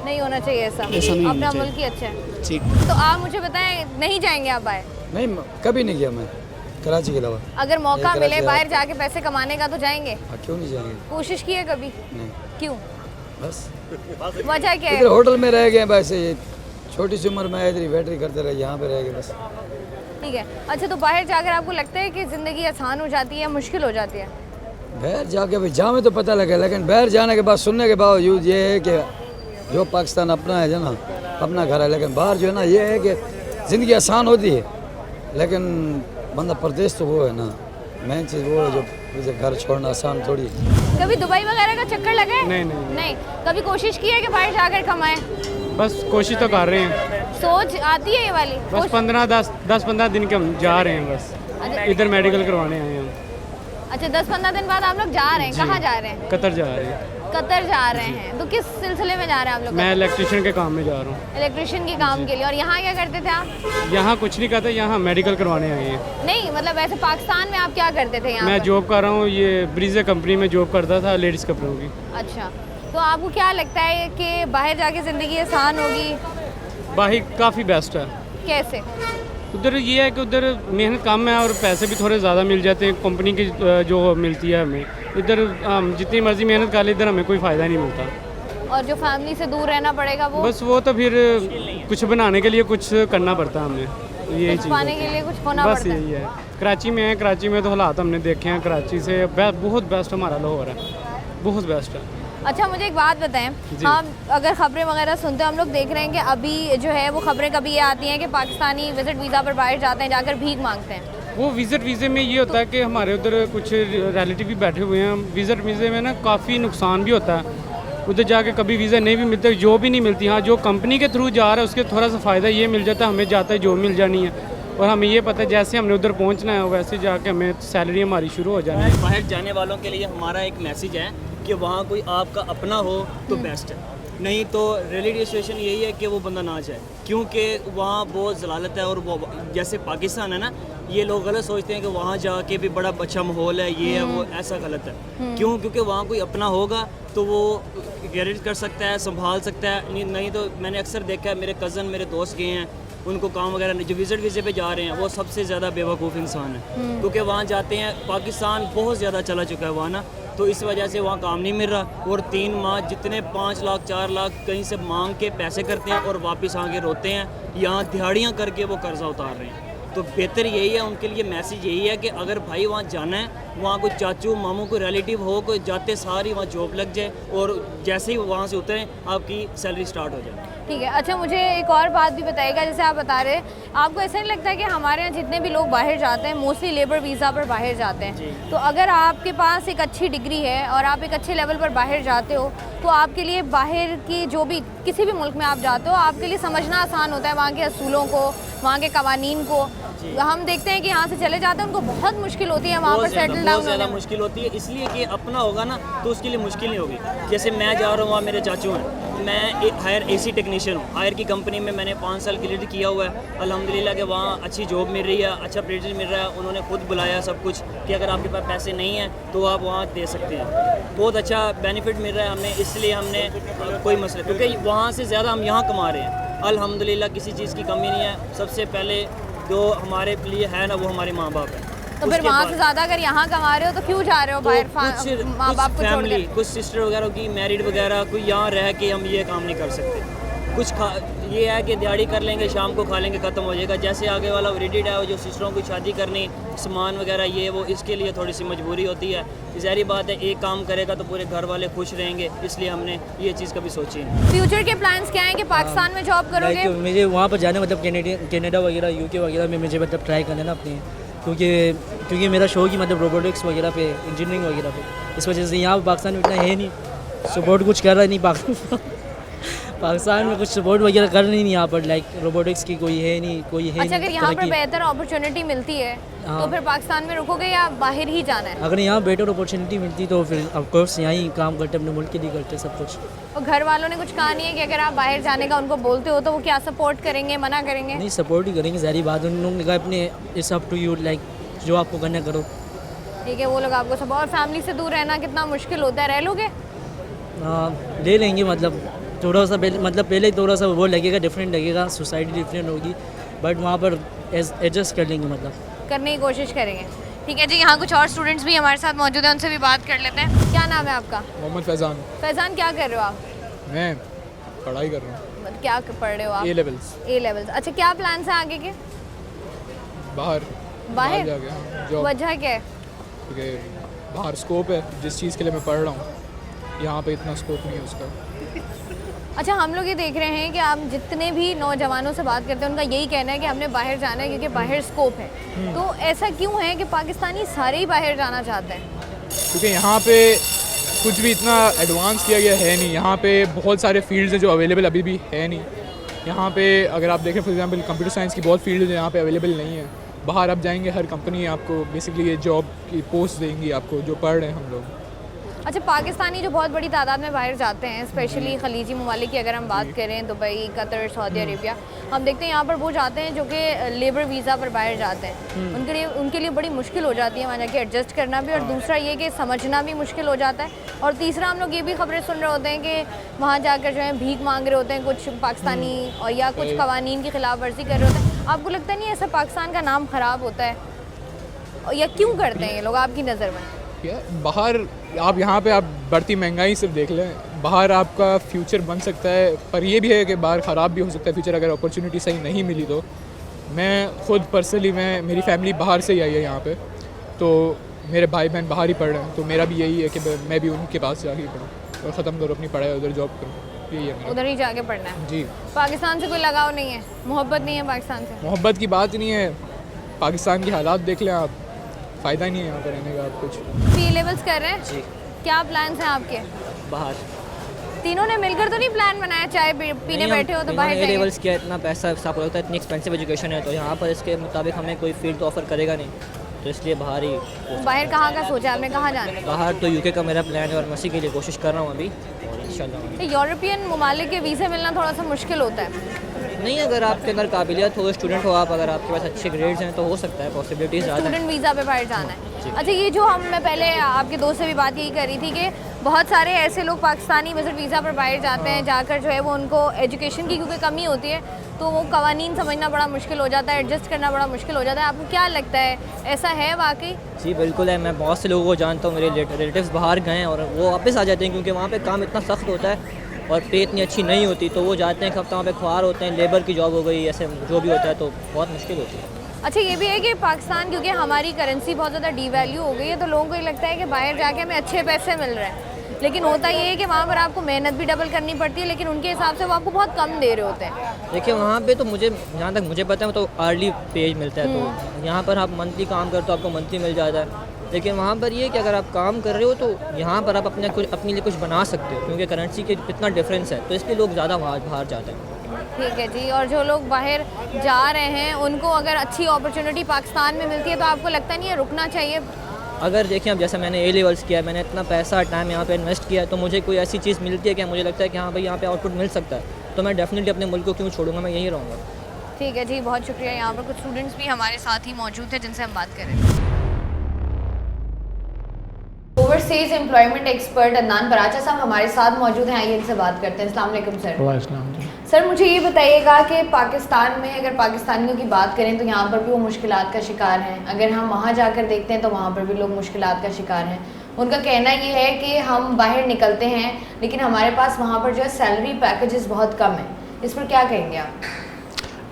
नहीं होना चाहिए ऐसा नहीं अपना होना चाहिए। मुल्क ही अच्छा है। ठीक, तो आप मुझे बताएं, नहीं जाएंगे आप बाहर? नहीं, कभी नहीं गया मैं कराची के अलावा। अगर मौका कराची मिले आया। बाहर जाके पैसे कमाने का तो जाएंगे? क्यों नहीं जाएंगे? कोशिश की है कभी? नहीं, क्यों? बस वजह क्या इधर है? होटल में रह गए, वैसे छोटी सी उम्र में इधर वेटरी करते रहे, यहाँ पे रह गए बस। ठीक है। अच्छा तो बाहर जाकर आपको लगता है कि ज़िंदगी आसान हो जाती है, मुश्किल हो जाती है? बाहर जाके भाई जामे तो पता लगे, लेकिन बाहर जाने के बाद सुनने के बावजूद ये है कि जो पाकिस्तान अपना है ना, अपना घर है, लेकिन बाहर जो है ना ये है कि ज़िंदगी आसान होती है, लेकिन बंदा परदेश तो वो है ना, मेन चीज़ वो है, जो घर छोड़ना आसान थोड़ी है। कभी दुबई वगैरह का चक्कर लगा है? नहीं। कभी कोशिश की है कि बाहर जाकर कमाएं? बस कोशिश तो कर रहे हैं, सोच आती है ये वाली? बस 10-15 दिन के हम जा रहे हैं, बस अच्छा, इधर मेडिकल करवाने आए हैं हम। अच्छा 10-15 दिन बाद आप लोग जा रहे हैं, कहाँ जा रहे हैं? कतर जा रहे हैं। कतर जा रहे हैं, तो किस सिलसिले में जा रहे हैं आप लोग? मैं इलेक्ट्रिशियन के काम में जा रहा हूँ। इलेक्ट्रिशियन के काम के लिए। और यहाँ क्या करते थे आप? यहाँ कुछ नहीं करते, यहाँ मेडिकल करवाने आए हैं। नहीं मतलब वैसे पाकिस्तान में आप क्या करते थे यहाँ मैं पर? जॉब कर रहा हूँ, ये ब्रीजे कंपनी में जॉब करता था, लेडीज़ कपड़ों की। अच्छा, तो आपको क्या लगता है कि बाहर जाके ज़िंदगी आसान होगी? बाहर काफ़ी बेस्ट है। कैसे? उधर ये है कि उधर मेहनत कम है और पैसे भी थोड़े ज़्यादा मिल जाते हैं, कंपनी की जो मिलती है हमें। इधर हम जितनी मर्जी मेहनत कर ले, इधर हमें कोई फ़ायदा नहीं मिलता। और जो फैमिली से दूर रहना पड़ेगा वो? बस वो तो फिर कुछ बनाने के लिए कुछ करना पड़ता है हमें, यही कुछ चीज़ पाने है। के लिए कुछ होना बस पड़ता है। यही है। कराची में है, कराची में तो हालात हमने देखे हैं, कराची से बहुत बेस्ट हमारा लाहौर है, बहुत बेस्ट है। अच्छा मुझे एक बात बताएं, हम अगर खबरें वगैरह सुनते हैं, हम लोग देख रहे हैं कि अभी जो है वो खबरें कभी ये आती हैं कि पाकिस्तानी विजिट वीज़ा पर बाहर जाते हैं, जाकर भीख मांगते हैं। वो विज़िट वीज़े में ये होता है कि हमारे उधर कुछ रिलेटिव भी बैठे हुए हैं, विज़िट वीज़े में ना काफ़ी नुकसान भी होता है, उधर जाके कभी वीज़ा नहीं भी मिलता, जॉब भी नहीं मिलती। हाँ, जो कंपनी के थ्रू जा रहा है उसके थोड़ा सा फ़ायदा ये मिल जाता है, हमें जाता है जॉब मिल जानी है, और हमें ये पता है जैसे हमने उधर पहुंचना है वैसे जाके हमें सैलरी हमारी शुरू हो जानी है। बाहर जाने वालों के लिए हमारा एक मैसेज है कि वहाँ कोई आपका अपना हो तो बेस्ट है, नहीं तो रियलिटी सिचुएशन यही है कि वो बंदा ना जाए, क्योंकि वहाँ बहुत जलालत है। और वो जैसे पाकिस्तान है ना, ये लोग गलत सोचते हैं कि वहाँ जाके भी बड़ा अच्छा माहौल है, ये है वो, ऐसा गलत है। क्यों? क्योंकि वहाँ कोई अपना होगा तो वो गारंटी कर सकता है, संभाल सकता है। नहीं तो मैंने अक्सर देखा है, मेरे कज़न मेरे दोस्त गए हैं, उनको काम वगैरह जो विजिट वीज़े पे जा रहे हैं, वो सबसे ज़्यादा बेवकूफ़ इंसान है, क्योंकि वहाँ जाते हैं, पाकिस्तान बहुत ज़्यादा चला चुका है वहाँ ना, तो इस वजह से वहाँ काम नहीं मिल रहा। और 3 माह जितने 5 लाख 4 लाख कहीं से मांग के पैसे करते हैं और वापस आके रोते हैं, यहाँ दिहाड़ियाँ करके वो कर्जा उतार रहे हैं। तो बेहतर यही है, उनके लिए मैसेज यही है कि अगर भाई वहाँ जाना है, वहाँ कोई चाचू मामू कोई रिलेटिव हो, कोई जाते सारी वहाँ जॉब लग जाए और जैसे ही वहाँ से उतरें आपकी सैलरी स्टार्ट हो जाए। ठीक है। अच्छा मुझे एक और बात भी बताइएगा, जैसे आप बता रहे हैं, आपको ऐसा नहीं लगता है कि हमारे यहाँ जितने भी लोग बाहर जाते हैं मोस्टली लेबर वीज़ा पर बाहर जाते हैं, तो अगर आपके पास एक अच्छी डिग्री है और आप एक अच्छे लेवल पर बाहर जाते हो, तो आपके लिए बाहर की जो भी किसी भी मुल्क में आप जाते हो, आपके लिए समझना आसान होता है वहाँ के असूलों को, वहाँ के कवानीन को। हम देखते हैं कि यहाँ से चले जाते हैं, उनको बहुत मुश्किल होती है वहाँ पर सेटल डाउन बहुत ज़्यादा मुश्किल होती है, इसलिए कि अपना होगा ना तो उसके लिए मुश्किल नहीं होगी। जैसे मैं जा रहा हूँ, वहाँ मेरे चाचू हैं, मैं एक हायर एसी टेक्नीशियन हूँ, हायर की कंपनी में मैंने 5 साल क्लियर किया हुआ है अल्हम्दुलिल्लाह के वहाँ अच्छी जॉब मिल रही है, अच्छा प्रेस्टीज मिल रहा है। उन्होंने खुद बुलाया सब कुछ कि अगर आपके पास पैसे नहीं हैं तो आप वहाँ दे सकते हैं, बहुत अच्छा बेनिफिट मिल रहा है हमें, इसलिए हमने कोई मसला, क्योंकि वहाँ से ज़्यादा हम यहाँ कमा रहे हैं अल्हम्दुलिल्लाह, किसी चीज़ की कमी नहीं है। सबसे पहले जो हमारे लिए है ना वो हमारे माँ बाप है। तो फिर वहाँ से ज़्यादा अगर यहाँ कमा रहे हो तो क्यों जा रहे हो बाहर माँ बाप को छोड़ के? कुछ सिस्टर वगैरह की मैरिड वगैरह कोई यहाँ रह के हम ये काम नहीं कर सकते। कुछ ये है कि दिहाड़ी कर लेंगे, शाम को खा लेंगे, ख़त्म हो जाएगा। जैसे आगे वाला वेरिडेड है, जो सिस्टरों की शादी करनी, सामान वगैरह ये वो, इसके लिए थोड़ी सी मजबूरी होती है। ज़ाहिर बात है, एक काम करेगा तो पूरे घर वाले खुश रहेंगे, इसलिए हमने ये चीज़ कभी सोची है। फ्यूचर के प्लान्स क्या हैं कि पाकिस्तान में जॉब करोगे? मुझे वहाँ पर जाना, मतलब कनाडा वगैरह, यूके वगैरह में मुझे मतलब ट्राई करना ना अपनी, क्योंकि मेरा शौक ही मतलब रोबोटिक्स वगैरह पे, इंजीनियरिंग वगैरह पे, इस वजह से यहाँ पाकिस्तान में इतना है नहीं, सपोर्ट कुछ कर रहा नहीं पाकिस्तान में कुछ सपोर्ट वगैरह कर नहीं यहाँ पर, लाइक रोबोटिक्स की कोई है नहीं। अच्छा, अगर यहाँ पर बेहतर अपॉर्चुनिटी मिलती है तो फिर पाकिस्तान में रुकोगे या बाहर ही जाना है? अगर यहाँ बेटर अपॉर्चुनिटी मिलती तो फिर ऑफकोर्स यहाँ ही काम करते, अपने मुल्क के लिए करते सब कुछ। और घर वालों ने कुछ कहा नहीं है कि अगर आप बाहर जाने का उनको बोलते हो तो वो क्या सपोर्ट करेंगे, मना करेंगे? नहीं, सपोर्ट ही करेंगे, सारी बात। उन लोगों ने कहा अपने it's up to you, like जो आपको करना करो। ठीक है, वो लोग आपको सपोर्ट। और फैमिली से दूर रहना कितना मुश्किल होता है, रह लोगे? ले लेंगे, मतलब थोड़ा सा पहले थोड़ा सा वो लगेगा, डिफरेंट लगेगा, सोसाइटी डिफरेंट होगी, बट वहाँ पर एडजस्ट कर लेंगे, मतलब करने की कोशिश करेंगे। ठीक है जी, यहाँ कुछ और स्टूडेंट्स भी हमारे साथ मौजूद हैं, उनसे भी बात कर लेते हैं। क्या नाम है आपका? मोहम्मद फैज़ान। फैज़ान, क्या कर रहे हो आप? मैं पढ़ाई कर रहा हूँ। क्या पढ़ रहे हो आप? A levels. अच्छा, क्या प्लान्स हैं आगे के? बाहर जॉब। वजह क्या है? क्योंकि बाहर स्कोप है जिस चीज़ के लिए मैं पढ़ रहा हूँ, यहाँ पे इतना स्कोप नहीं है उसका। अच्छा, हम लोग ये देख रहे हैं कि आप जितने भी नौजवानों से बात करते हैं उनका यही कहना है कि हमने बाहर जाना है क्योंकि बाहर स्कोप है। तो ऐसा क्यों है कि पाकिस्तानी सारे ही बाहर जाना चाहते हैं? क्योंकि यहाँ पे कुछ भी इतना एडवांस किया गया है नहीं, यहाँ पे बहुत सारे फील्ड्स हैं जो अवेलेबल अभी भी है नहीं। यहाँ पे अगर आप देखें फॉर एग्जांपल कंप्यूटर साइंस की बहुत फील्ड यहाँ पे अवेलेबल नहीं है। बाहर आप जाएंगे, हर कंपनी आपको बेसिकली ये जॉब की पोस्ट देंगी आपको, जो पढ़ रहे हैं हम लोग। अच्छा, पाकिस्तानी जो बहुत बड़ी तादाद में बाहर जाते हैं, स्पेशली खलीजी ममालिक की अगर हम बात करें, दुबई, कतर, सऊदी अरेबिया, हम देखते हैं यहाँ पर वो जाते हैं जो कि लेबर वीज़ा पर बाहर जाते हैं। उनके लिए बड़ी मुश्किल हो जाती है वहाँ जाके एडजस्ट करना भी, और दूसरा ये कि समझना भी मुश्किल हो जाता है। और तीसरा, हम लोग ये भी खबरें सुन रहे होते हैं कि वहाँ जाकर जो है भीख मांग रहे होते हैं कुछ पाकिस्तानी, और या कुछ कवानीन की खिलाफ वर्जी कर रहे होते हैं। आपको लगता नहीं ऐसा पाकिस्तान का नाम ख़राब होता है, या क्यों करते हैं ये लोग आपकी नज़र में? बाहर आप यहाँ पे आप बढ़ती महंगाई सिर्फ देख लें, बाहर आपका फ्यूचर बन सकता है, पर ये भी है कि बाहर ख़राब भी हो सकता है फ्यूचर अगर अपॉर्चुनिटी सही नहीं मिली तो। मैं खुद पर्सनली मेरी फैमिली बाहर से ही आई है यहाँ पे, तो मेरे भाई बहन बाहर ही पढ़ रहे हैं, तो मेरा भी यही है कि मैं भी उनके पास जाके पढ़ूँ और ख़त्म करूँ अपनी पढ़ाई, उधर जॉब करूँ, यही है मेरा। उधर ही जाके पढ़ना है जी। पाकिस्तान से कोई लगाव नहीं है, मोहब्बत नहीं है पाकिस्तान से? मोहब्बत की बात नहीं है, पाकिस्तान के हालात देख लें आप, फ़ायदा नहीं है यहाँ पर रहने का आप कुछ। पी लेवल्स कर रहे हैं जी। क्या प्लान्स हैं आपके? बाहर तीनों ने मिलकर तो नहीं प्लान बनाया, चाय पीने बैठे हो तो बाहर जाएंगे? लेवल्स किया, इतना पैसा साफ होता है, इतनी एक्सपेंसिव एजुकेशन है, तो यहाँ पर इसके मुताबिक हमें कोई फील्ड तो ऑफर करेगा नहीं, तो इसलिए बाहर ही। बाहर कहाँ का सोचा आपने, कहाँ जाना है? बाहर तो यूके का मेरा प्लान है और मैं उसी के लिए कोशिश कर रहा हूँ अभी, और इंशाल्लाह। यूरोपियन ममालिक के वीज़े मिलना थोड़ा सा मुश्किल होता है? नहीं, अगर आपके अंदर काबिलियत हो, स्टूडेंट हो आप, अगर आपके पास अच्छे ग्रेड्स हैं तो हो सकता है, पॉसिबिलिटीज़ ज़्यादा है। स्टूडेंट वीज़ा पे बाहर जाना है। अच्छा, ये जो मैं पहले आपके दोस्त से भी बात यही कर रही थी कि बहुत सारे ऐसे लोग पाकिस्तानी विजिट वीज़ा पर बाहर जाते हैं, जाकर जो है वो उनको एजुकेशन की क्योंकि कमी होती है तो वो कवानीन समझना बड़ा मुश्किल हो जाता है, एडजस्ट करना बड़ा मुश्किल हो जाता है। आपको क्या लगता है, ऐसा है वाकई? जी बिल्कुल है, मैं बहुत से लोगों को जानता हूँ, मेरे रिलेटिव्स बाहर गए हैं और वो वापस आ जाते हैं क्योंकि वहाँ पे काम इतना सख्त होता है और पे इतनी अच्छी नहीं होती, तो वो जाते हैं एक हफ्ता वहाँ पे ख्वार होते हैं, लेबर की जॉब हो गई, ऐसे जो भी होता है, तो बहुत मुश्किल होती है। अच्छा, ये भी है कि पाकिस्तान क्योंकि हमारी करेंसी बहुत ज़्यादा डीवैल्यू हो गई है तो लोगों को ये लगता है कि बाहर जाके हमें अच्छे पैसे मिल रहे हैं, लेकिन होता ये है कि वहाँ पर आपको मेहनत भी डबल करनी पड़ती है, लेकिन उनके हिसाब से वो आपको बहुत कम दे रहे होते हैं। देखिए वहाँ पे तो मुझे जहाँ तक मुझे पता है तो अर्ली पेज मिलता है, तो यहाँ पर आप मंथली काम करते हो आपको मंथली मिल जाता है, लेकिन वहाँ पर ये कि अगर आप काम कर रहे हो तो यहाँ पर आप अपने लिए कुछ बना सकते हो क्योंकि करेंसी के इतना डिफरेंस है, तो इसलिए लोग ज़्यादा बाहर जाते हैं। ठीक है जी। और जो लोग बाहर जा रहे हैं उनको अगर अच्छी अपॉर्चुनिटी पाकिस्तान में मिलती है तो आपको लगता नहीं है रुकना चाहिए? अगर देखिए अब जैसे मैंने A-levels किया है, मैंने इतना पैसा टाइम यहाँ पे इन्वेस्ट किया है, तो मुझे कोई ऐसी चीज़ मिलती है कि मुझे लगता है कि हाँ भाई यहाँ पे आउटपुट मिल सकता है, तो मैं डेफिनेटली अपने मुल्क को क्यों छोड़ूंगा, मैं यहीं रहूँगा। ठीक है जी, बहुत शुक्रिया। यहाँ पर कुछ स्टूडेंट्स भी हमारे साथ ही मौजूद थे जिनसे हम बात करें। Overseas employment expert Adnan Paracha साहब हमारे साथ मौजूद हैं, आइए इनसे बात करते हैं। अस्सलाम वालेकुम सर। सर मुझे ये बताइएगा कि पाकिस्तान में अगर पाकिस्तानियों की बात करें तो यहाँ पर भी वो मुश्किलात का शिकार हैं, अगर हम वहाँ जाकर देखते हैं तो वहाँ पर भी लोग मुश्किलात का शिकार हैं। उनका कहना ये है कि हम बाहर निकलते हैं लेकिन हमारे पास वहाँ पर जो है सैलरी पैकेजेस बहुत कम है, इस पर क्या कहेंगे आप?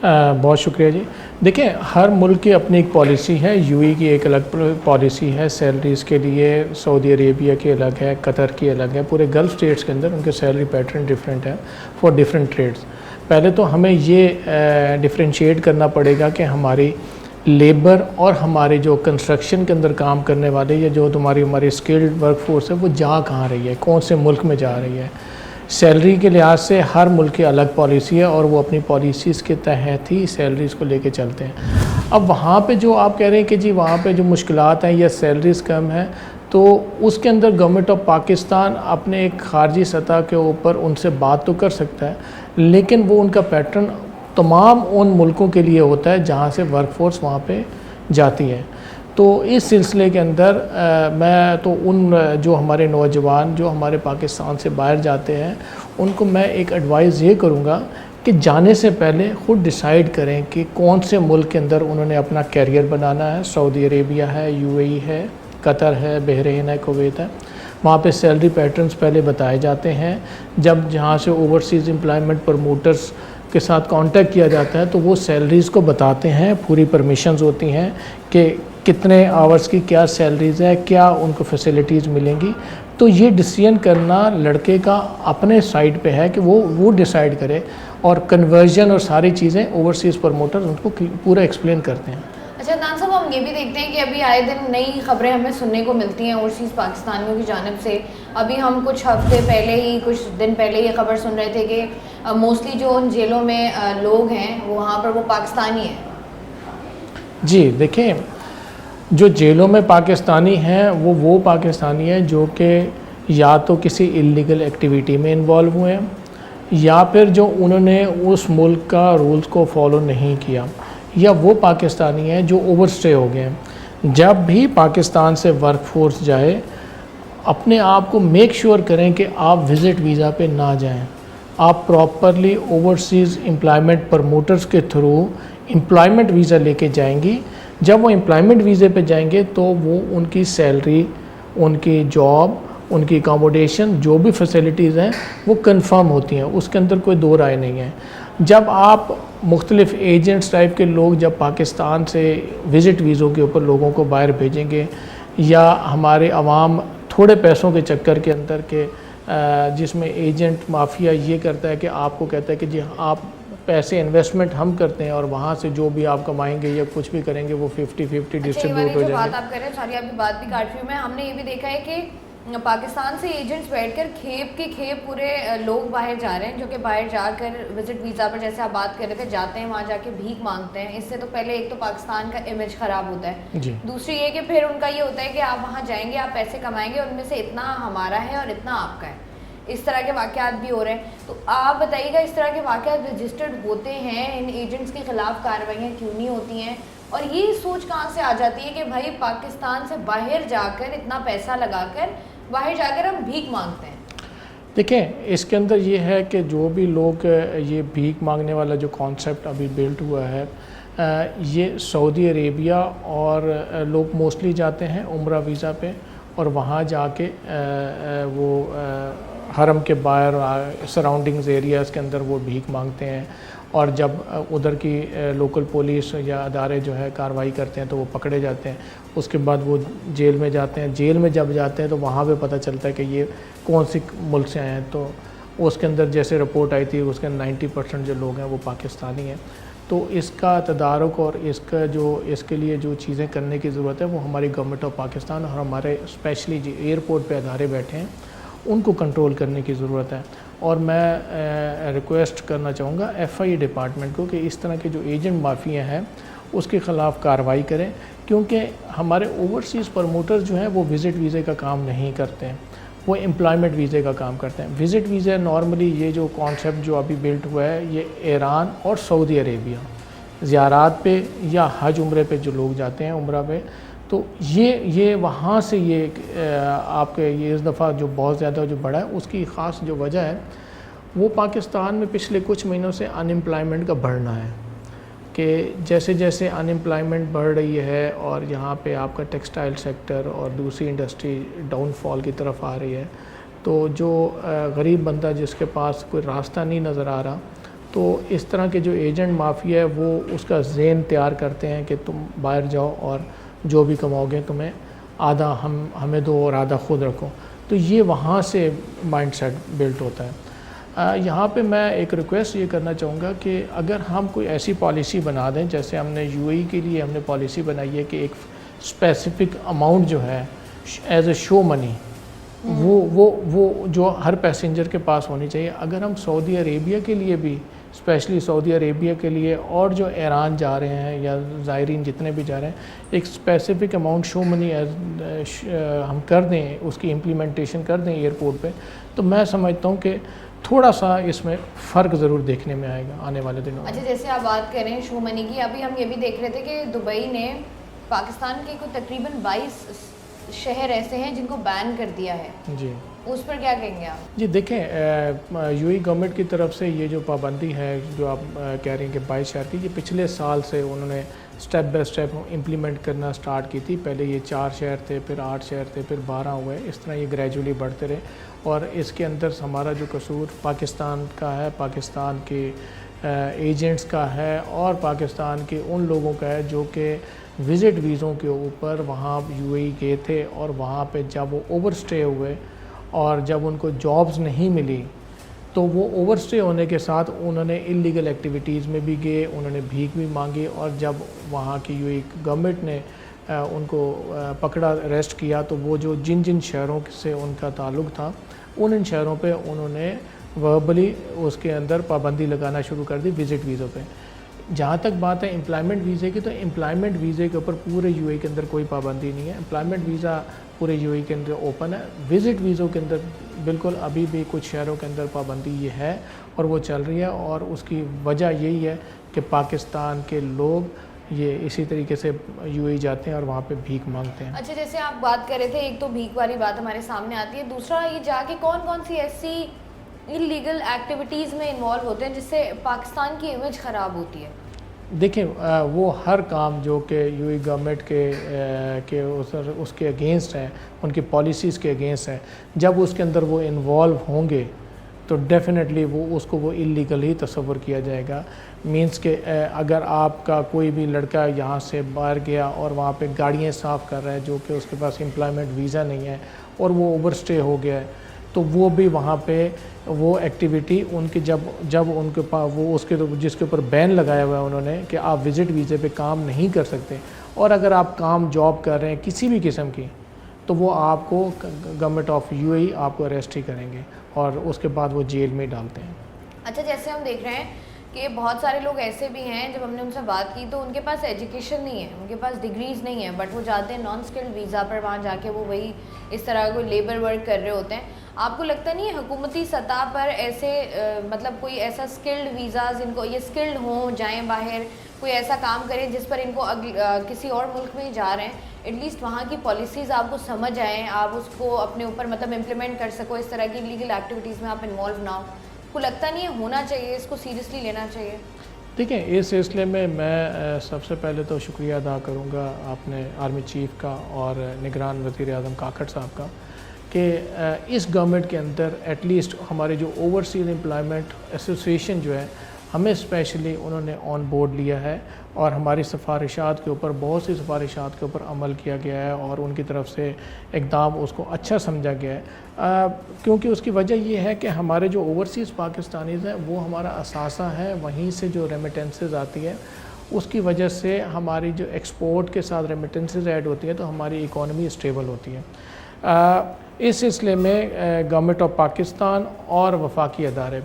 बहुत शुक्रिया जी। देखिए हर मुल्क की अपनी एक पॉलिसी है, यूएई की एक अलग पॉलिसी है सैलरीज़ के लिए, सऊदी अरेबिया की अलग है, कतर की अलग है, पूरे गल्फ़ स्टेट्स के अंदर उनके सैलरी पैटर्न डिफरेंट है फॉर डिफरेंट ट्रेड्स। पहले तो हमें ये डिफ्रेंशिएट करना पड़ेगा कि हमारी लेबर और हमारे जो कंस्ट्रक्शन के अंदर काम करने वाले या जो हमारी स्किल्ड वर्कफोर्स है वो जा कहाँ रही है, कौन से मुल्क में जा रही है। सैलरी के लिहाज से हर मुल्क की अलग पॉलिसी है और वो अपनी पॉलिसीज़ के तहत ही सैलरीज़ को लेके चलते हैं। अब वहाँ पे जो आप कह रहे हैं कि जी वहाँ पे जो मुश्किलात हैं या सैलरीज़ कम हैं, तो उसके अंदर गवर्नमेंट ऑफ पाकिस्तान अपने एक खारजी सतह के ऊपर उनसे बात तो कर सकता है, लेकिन वो उनका पैटर्न तमाम उन मुल्कों के लिए होता है जहाँ से वर्कफोर्स वहाँ पे जाती है। तो इस सिलसिले के अंदर मैं तो उन जो हमारे नौजवान जो हमारे पाकिस्तान से बाहर जाते हैं उनको मैं एक एडवाइस ये करूँगा कि जाने से पहले ख़ुद डिसाइड करें कि कौन से मुल्क के अंदर उन्होंने अपना कैरियर बनाना है। सऊदी अरेबिया है, यूएई है, कतर है, बहरीन है, कुवैत है। वहाँ पे सैलरी पैटर्न्स पहले बताए जाते हैं। जब जहाँ से ओवरसीज़ एम्प्लॉयमेंट प्रमोटर्स के साथ कांटेक्ट किया जाता है तो वो सैलरीज़ को बताते हैं, पूरी परमिशंस होती हैं कि कितने आवर्स की क्या सैलरीज़ है, क्या उनको फैसिलिटीज़ मिलेंगी। तो ये डिसीजन करना लड़के का अपने साइड पे है कि वो डिसाइड करे, और कन्वर्जन और सारी चीज़ें ओवरसीज़ प्रमोटर उनको पूरा एक्सप्लेन करते हैं। अच्छा अदनान साहब, हम ये भी देखते हैं कि अभी आए दिन नई खबरें हमें सुनने को मिलती हैं ओवरसीज़ पाकिस्तानियों की जानिब से। अभी हम कुछ हफ्ते पहले ही, कुछ दिन पहले ये खबर सुन रहे थे कि मोस्टली जो उन जेलों में लोग हैं वो वहाँ पर वो पाकिस्तानी हैं। जी देखें, जो जेलों में पाकिस्तानी हैं वो पाकिस्तानी हैं जो कि या तो किसी इल्लीगल एक्टिविटी में इन्वॉल्व हुए हैं या फिर जो उन्होंने उस मुल्क का रूल्स को फॉलो नहीं किया, या वो पाकिस्तानी हैं जो ओवरस्टे हो गए हैं। जब भी पाकिस्तान से वर्कफोर्स जाए अपने आप को मेक श्योर करें कि आप विज़िट वीज़ा पे ना जाएं, आप प्रॉपरली ओवरसीज़ एम्प्लॉयमेंट प्रमोटर्स के थ्रू एम्प्लॉयमेंट वीज़ा लेके जाएंगी। जब वो एम्प्लॉयमेंट वीज़े पे जाएंगे तो वो उनकी सैलरी, उनकी जॉब, उनकी अकोमोडेशन, जो भी फैसिलिटीज़ हैं वो कंफर्म होती हैं, उसके अंदर कोई दो राय नहीं है। जब आप मुख्तलिफ़ एजेंट्स टाइप के लोग जब पाकिस्तान से विज़िट वीज़ों के ऊपर लोगों को बाहर भेजेंगे, या हमारे अवाम थोड़े पैसों के चक्कर के अंदर के जिसमें एजेंट माफिया ये करता है कि आपको कहता है कि जी आप पैसे इन्वेस्टमेंट हम करते हैं और वहाँ से जो भी आप कमाएंगे या कुछ भी करेंगे वो 50-50 डिस्ट्रीब्यूट हो जाएंगे। बात आप कर रहे हैं, सॉरी आपकी बात भी काट रही हूँ मैं, हमने ये भी देखा है कि पाकिस्तान से एजेंट्स बैठकर खेप के खेप पूरे लोग बाहर जा रहे हैं, जो कि बाहर जाकर विजिट वीज़ा पर, जैसे आप बात कर रहे थे, जाते हैं वहाँ जाके भीख मांगते हैं। इससे तो पहले एक तो पाकिस्तान का इमेज ख़राब होता है, दूसरी ये कि फिर उनका ये होता है कि आप वहाँ जाएंगे, आप पैसे कमाएंगे, उनमें से इतना हमारा है और इतना आपका है। इस तरह के वाक़यात भी हो रहे हैं। तो आप बताइएगा, इस तरह के वाक़यात रजिस्टर्ड होते हैं, इन एजेंट्स के ख़िलाफ़ कार्रवाइयाँ क्यों नहीं होती हैं? और ये सोच कहाँ से आ जाती है कि भाई पाकिस्तान से बाहर जाकर इतना पैसा लगाकर बाहर जाकर हम भीख मांगते हैं? देखें, इसके अंदर ये है कि जो भी लोग ये भीख मांगने वाला जो कॉन्सेप्ट अभी बिल्ट हुआ है, ये सऊदी अरेबिया और लोग मोस्टली जाते हैं उम्रा वीज़ा पे, और वहाँ जाके वो हरम के बाहर सराउंडिंग्स एरियाज़ के अंदर वो भीख मांगते हैं, और जब उधर की लोकल पुलिस या अदारे जो है कार्रवाई करते हैं तो वो पकड़े जाते हैं। उसके बाद वो जेल में जाते हैं। जेल में जब जाते हैं तो वहाँ पे पता चलता है कि ये कौन सी मुल्क से आए हैं। तो उसके अंदर जैसे रिपोर्ट आई थी उसके 90% जो लोग हैं वो पाकिस्तानी हैं। तो इसका तदारुक और इसका जो इसके लिए जो चीज़ें करने की ज़रूरत है वो हमारी गवर्नमेंट ऑफ पाकिस्तान और हमारे स्पेशली जो एयरपोर्ट पे अदारे बैठे हैं उनको कंट्रोल करने की ज़रूरत है। और मैं रिक्वेस्ट करना चाहूँगा FIA डिपार्टमेंट को कि इस तरह के जो एजेंट माफिया हैं उसके ख़िलाफ़ कार्रवाई करें, क्योंकि हमारे ओवरसीज़ प्रमोटर जो हैं वो विज़िट वीज़े का काम नहीं करते हैं, वो एम्प्लॉयमेंट वीज़े का काम करते हैं। विज़िट वीज़ा नॉर्मली ये जो कॉन्सेप्ट जो अभी बिल्ट हुआ है ये ईरान और सऊदी अरेबिया ज़ियारात पे या हज उम्रे पे जो लोग जाते हैं उम्रा पे, तो ये वहाँ से ये आपके ये इस दफ़ा जो बहुत ज़्यादा जो बढ़ा है उसकी ख़ास जो वजह है वो पाकिस्तान में पिछले कुछ महीनों से अनएम्प्लॉयमेंट का बढ़ना है कि जैसे जैसे अनएम्प्लॉयमेंट बढ़ रही है और यहाँ पे आपका टेक्सटाइल सेक्टर और दूसरी इंडस्ट्री डाउनफॉल की तरफ आ रही है, तो जो गरीब बंदा जिसके पास कोई रास्ता नहीं नज़र आ रहा, तो इस तरह के जो एजेंट माफिया है वो उसका ज़हन तैयार करते हैं कि तुम बाहर जाओ और जो भी कमाओगे तुम्हें आधा हमें दो और आधा खुद रखो। तो ये वहाँ से माइंडसेट बिल्ट होता है। यहाँ पे मैं एक रिक्वेस्ट ये करना चाहूँगा कि अगर हम कोई ऐसी पॉलिसी बना दें, जैसे हमने UAE के लिए हमने पॉलिसी बनाई है कि एक स्पेसिफ़िक अमाउंट जो है एज ए शो मनी वो जो हर पैसेंजर के पास होनी चाहिए। अगर हम सऊदी अरेबिया के लिए भी, स्पेशली सऊदी अरेबिया के लिए और जो ईरान जा रहे हैं या ज़ायरीन जितने भी जा रहे हैं, एक स्पेसिफ़िक अमाउंट शो मनी हम कर दें, उसकी इम्प्लीमेंटेशन कर दें एयरपोर्ट पे, तो मैं समझता हूँ कि थोड़ा सा इसमें फ़र्क ज़रूर देखने में आएगा आने वाले दिनों में। अच्छा, जैसे आप बात करें शो मनी की, अभी हम ये भी देख रहे थे कि दुबई ने पाकिस्तान के कोई तकरीबन 22 शहर ऐसे हैं जिनको बैन कर दिया है जी, उस पर क्या कहेंगे आप? जी देखें, UAE गवर्नमेंट की तरफ से ये जो पाबंदी है जो आप कह रही हैं कि 22 शहर की, ये पिछले साल से उन्होंने स्टेप बाय स्टेप इम्प्लीमेंट करना स्टार्ट की थी। पहले ये 4 शहर थे, फिर 8 शहर थे, फिर 12 हुए, इस तरह ये ग्रेजुअली बढ़ते रहे। और इसके अंदर हमारा जो कसूर पाकिस्तान का है, पाकिस्तान के एजेंट्स का है और पाकिस्तान के उन लोगों का है जो कि विज़िट वीज़ों के ऊपर वहाँ UAE गए थे और वहाँ पे जब वो ओवरस्टे हुए और जब उनको जॉब्स नहीं मिली तो वो ओवरस्टे होने के साथ उन्होंने इलीगल एक्टिविटीज़ में भी गए, उन्होंने भीख भी मांगी। और जब वहाँ की UAE गवर्नमेंट ने उनको पकड़ा, अरेस्ट किया, तो वो जो जिन जिन शहरों से उनका ताल्लुक़ था उन शहरों पे उन्होंने वर्बली उसके अंदर पाबंदी लगाना शुरू कर दी विज़िट वीज़ों पे। जहाँ तक बात है एम्प्लॉयमेंट वीज़े की, तो एम्प्लॉयमेंट वीज़े के ऊपर पूरे UAE के अंदर कोई पाबंदी नहीं है। एम्प्लॉयमेंट वीज़ा पूरे UAE के अंदर ओपन है। विज़िट वीज़ों के अंदर बिल्कुल अभी भी कुछ शहरों के अंदर पाबंदी ये है और वो चल रही है, और उसकी वजह यही है कि पाकिस्तान के लोग ये इसी तरीके से UAE जाते हैं और वहाँ पे भीख मांगते हैं। अच्छा, जैसे आप बात कर रहे थे, एक तो भीख वाली बात हमारे सामने आती है, दूसरा ये जाके कौन कौन सी ऐसी इलीगल एक्टिविटीज़ में इन्वॉल्व होते हैं जिससे पाकिस्तान की इमेज ख़राब होती है? देखें, वो हर काम जो कि UAE गवर्नमेंट के उसके अगेंस्ट हैं, उनकी पॉलिसीज़ के अगेंस्ट हैं, जब उसके अंदर वो इन्वॉल्व होंगे तो डेफिनेटली वो इलीगल ही तस्वर किया जाएगा। मींस के अगर आपका कोई भी लड़का यहाँ से बाहर गया और वहाँ पे गाड़ियाँ साफ़ कर रहा है जो कि उसके पास एम्प्लॉयमेंट वीज़ा नहीं है और वो ओवरस्टे हो गया है, तो वो भी वहाँ पे वो एक्टिविटी उनकी जब उनके पास वो उसके जिसके ऊपर बैन लगाया हुआ है उन्होंने कि आप विज़िट वीज़े पे काम नहीं कर सकते, और अगर आप काम जॉब कर रहे हैं किसी भी किस्म की, तो वो आपको गवर्नमेंट ऑफ UAE आपको अरेस्ट ही करेंगे और उसके बाद वो जेल में डालते हैं। अच्छा, जैसे हम देख रहे हैं कि बहुत सारे लोग ऐसे भी हैं, जब हमने उनसे बात की तो उनके पास एजुकेशन नहीं है, उनके पास डिग्रीज़ नहीं है, बट वो जाते हैं नॉन स्किल्ड वीज़ा पर, वहाँ जाके वो वही इस तरह कोई लेबर वर्क कर रहे होते हैं। आपको लगता नहीं है हुकूमती सतह पर ऐसे मतलब कोई ऐसा स्किल्ड वीज़ा जिनको ये स्किल्ड हों, जाएँ बाहर, कोई ऐसा काम करें जिस पर इनको किसी और मुल्क में जा रहे हैं, एटलीस्ट वहाँ की पॉलिसीज़ आपको समझ आएँ, आप उसको अपने ऊपर मतलब इम्प्लीमेंट कर सको, इस तरह की इलीगल एक्टिविटीज़ में आप इन्वॉल्व ना हो? आपको लगता नहीं है होना चाहिए, इसको सीरियसली लेना चाहिए? देखिए, इस सिलसिले में मैं सबसे पहले तो शुक्रिया अदा करूँगा अपने आर्मी चीफ़ का और निगरान वज़ीर आज़म काकड़ साहब का कि इस गवर्नमेंट के अंदर एटलीस्ट हमारे जो ओवरसीज़ एम्प्लॉयमेंट एसोसिएशन जो है, हमें स्पेशली उन्होंने ऑन बोर्ड लिया है और हमारी सिफारिशात के ऊपर, बहुत सी सिफारिशात के ऊपर अमल किया गया है और उनकी तरफ से इक़दाम उसको अच्छा समझा गया है। क्योंकि उसकी वजह ये है कि हमारे जो ओवरसीज़ पाकिस्तानीज़ हैं वो हमारा असासा है, वहीं से जो रेमिटेंसेस आती है उसकी वजह से हमारी जो एक्सपोर्ट के साथ रेमिटेंसेस ऐड होती है तो हमारी इकॉनमी स्टेबल होती है। इस सिलसिले में गवर्नमेंट ऑफ पाकिस्तान और वफाकी अदारे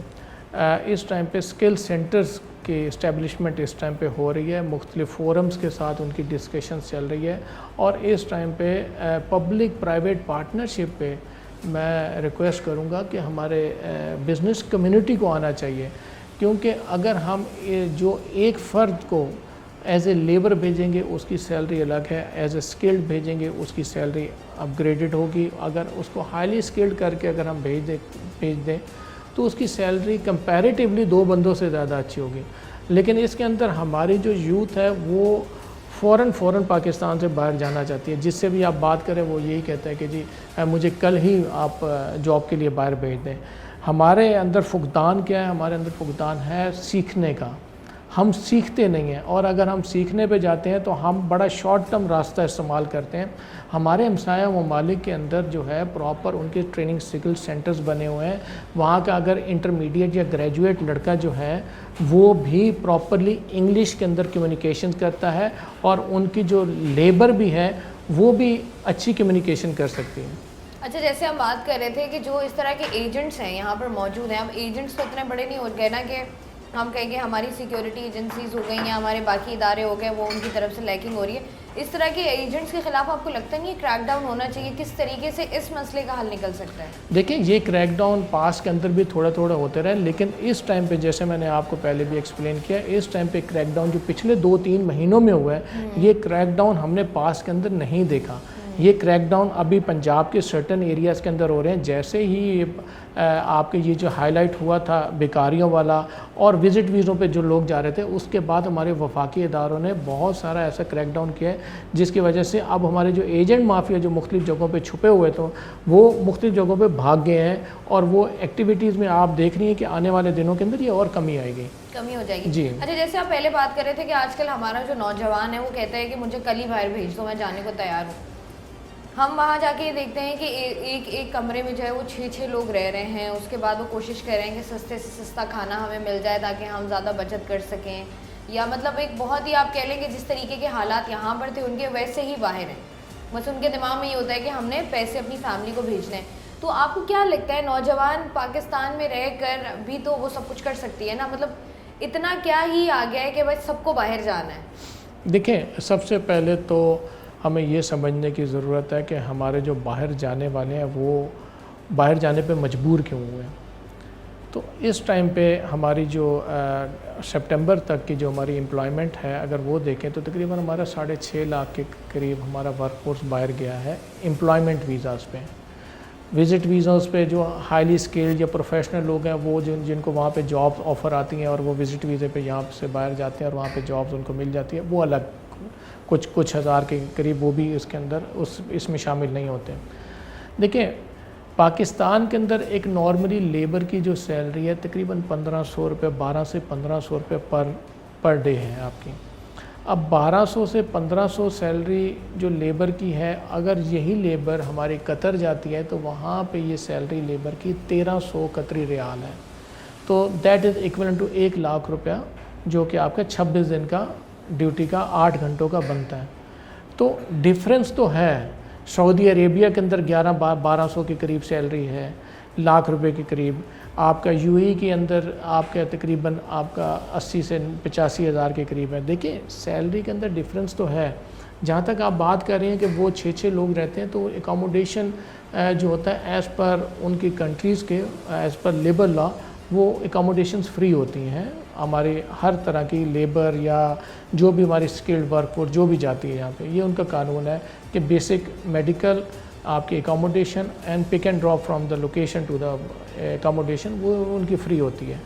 इस टाइम पे स्किल सेंटर्स की इस्टेब्लिशमेंट इस टाइम पे हो रही है, मुख्तलिफ फोरम्स के साथ उनकी डिस्कशंस चल रही है और इस टाइम पे पब्लिक प्राइवेट पार्टनरशिप पे मैं रिक्वेस्ट करूँगा कि हमारे बिज़नेस कम्युनिटी को आना चाहिए, क्योंकि अगर हम जो एक फ़र्द को एज ए लेबर भेजेंगे उसकी सैलरी अलग है, एज ए स्किल्ड भेजेंगे उसकी सैलरी अपग्रेडेड होगी, अगर उसको हाईली स्किल्ड करके अगर हम भेज दें तो उसकी सैलरी कंपैरेटिवली 2 बंदों से ज़्यादा अच्छी होगी। लेकिन इसके अंदर हमारी जो यूथ है वो फ़ौरन पाकिस्तान से बाहर जाना चाहती है, जिससे भी आप बात करें वो यही कहता है कि जी मुझे कल ही आप जॉब के लिए बाहर भेज दें। हमारे अंदर फुकदान क्या है? हमारे अंदर फुकदान है सीखने का। हम सीखते नहीं हैं और अगर हम सीखने पे जाते हैं तो हम बड़ा शॉर्ट टर्म रास्ता इस्तेमाल करते हैं। हमारे हमसाया ममालिक के अंदर जो है प्रॉपर उनके ट्रेनिंग स्किल सेंटर्स बने हुए हैं। वहाँ का अगर इंटरमीडिएट या ग्रेजुएट लड़का जो है वो भी प्रॉपरली इंग्लिश के अंदर कम्युनिकेशन करता है और उनकी जो लेबर भी है वो भी अच्छी कम्युनिकेशन कर सकती है। अच्छा, जैसे हम बात कर रहे थे कि जो इस तरह के एजेंट्स हैं यहाँ पर मौजूद हैं, अब एजेंट्स तो इतने बड़े नहीं हो गए ना कि हम कहेंगे हमारी सिक्योरिटी एजेंसीज हो गई या हमारे बाकी इदारे हो गए वो उनकी तरफ से लैकिंग हो रही है। इस तरह के एजेंट्स के खिलाफ आपको लगता नहीं है क्रैकडाउन होना चाहिए? किस तरीके से इस मसले का हल निकल सकता है? देखिए, ये क्रैकडाउन पास के अंदर भी थोड़ा थोड़ा होते रहे, लेकिन इस टाइम पे जैसे मैंने आपको पहले भी एक्सप्लेन किया, इस टाइम पे क्रैकडाउन जो पिछले 2-3 महीनों में हुआ है, ये क्रैकडाउन हमने पास के अंदर नहीं देखा। ये क्रैकडाउन अभी पंजाब के सर्टन एरियाज़ के अंदर हो रहे हैं। जैसे ही आपके ये जो हाईलाइट हुआ था बेकारियों वाला और विज़िट वीज़ों पे जो लोग जा रहे थे, उसके बाद हमारे वफाकी इदारों ने बहुत सारा ऐसा क्रैकडाउन किया है जिसकी वजह से अब हमारे जो एजेंट माफिया जो मुख्तलिफ जगहों पे छुपे हुए थे वो मुख्तलिफ जगहों पे भाग गए हैं और वो एक्टिविटीज़ में आप देख रही हैं कि आने वाले दिनों के अंदर ये और कमी आएगी, कमी हो जाएगी जी। अच्छा, जैसे आप पहले बात कर रहे थे कि आजकल हमारा जो नौजवान है वो कहता है कि मुझे कल ही बाहर भेज दो, मैं जाने को तैयार हूँ। हम वहाँ जाके ये देखते हैं कि एक कमरे में जो है वो 6 लोग रह रहे हैं। उसके बाद वो कोशिश कर रहे हैं कि सस्ते से सस्ता खाना हमें मिल जाए ताकि हम ज़्यादा बचत कर सकें, या मतलब एक बहुत ही आप कह लेंगे जिस तरीके के हालात यहाँ पर थे उनके वैसे ही बाहर हैं। बस उनके दिमाग में ये होता है कि हमने पैसे अपनी फैमिली को भेजने हैं। तो आपको क्या लगता है, नौजवान पाकिस्तान में रह कर भी तो वो सब कुछ कर सकती है ना? मतलब इतना क्या ही आ गया है कि बस सबको बाहर जाना है? देखिए, सबसे पहले तो हमें ये समझने की ज़रूरत है कि हमारे जो बाहर जाने वाले हैं वो बाहर जाने पे मजबूर क्यों हुए हैं। तो इस टाइम पे हमारी जो सितंबर तक की जो हमारी एम्प्लॉयमेंट है, अगर वो देखें तो तकरीबन हमारा 6.5 लाख के करीब हमारा वर्कफोर्स बाहर गया है एम्प्लॉयमेंट वीज़ाज़ पे। विज़िट वीज़ाज़ पे जो हाईली स्किल्ड या प्रोफेशनल लोग हैं वो जिनको वहाँ पे जॉब्स ऑफ़र आती हैं और वो विज़िट वीज़े पे यहाँ से बाहर जाते हैं और वहाँ पे जॉब्स उनको मिल जाती है, वो अलग कुछ हज़ार के करीब वो भी इसके अंदर इसमें शामिल नहीं होते। देखिए, पाकिस्तान के अंदर एक नॉर्मली लेबर की जो सैलरी है तकरीबन 1500 रुपये, 12 से 1500 रुपये पर डे है आपकी। अब 1200 से 1500 सैलरी जो लेबर की है, अगर यही लेबर हमारी कतर जाती है तो वहाँ पे ये सैलरी लेबर की 1300 कतरी रियाल है। तो that is equal to 1 lakh रुपया, जो कि आपका 26 दिन का ड्यूटी का 8 घंटों का बनता है। तो डिफरेंस तो है। सऊदी अरेबिया के अंदर 1100-1200 के करीब सैलरी है, लाख रुपए के करीब। आपका यूएई के अंदर आपका तकरीबन आपका 80 से 85 हज़ार के करीब है। देखिए, सैलरी के अंदर डिफरेंस तो है। जहाँ तक आप बात कर रहे हैं कि वो 6 लोग रहते हैं, तो एकोमोडेशन जो होता है एज़ पर उनकी कंट्रीज़ के एज़ पर लेबर लॉ वो एकोमोडेशंस फ्री होती हैं। हमारी हर तरह की लेबर या जो भी हमारी स्किल्ड वर्कफोर्स जो भी जाती है यहाँ पे, ये उनका कानून है कि बेसिक मेडिकल आपकी accommodation and pick and drop from the location to the accommodation वो उनकी फ्री होती है।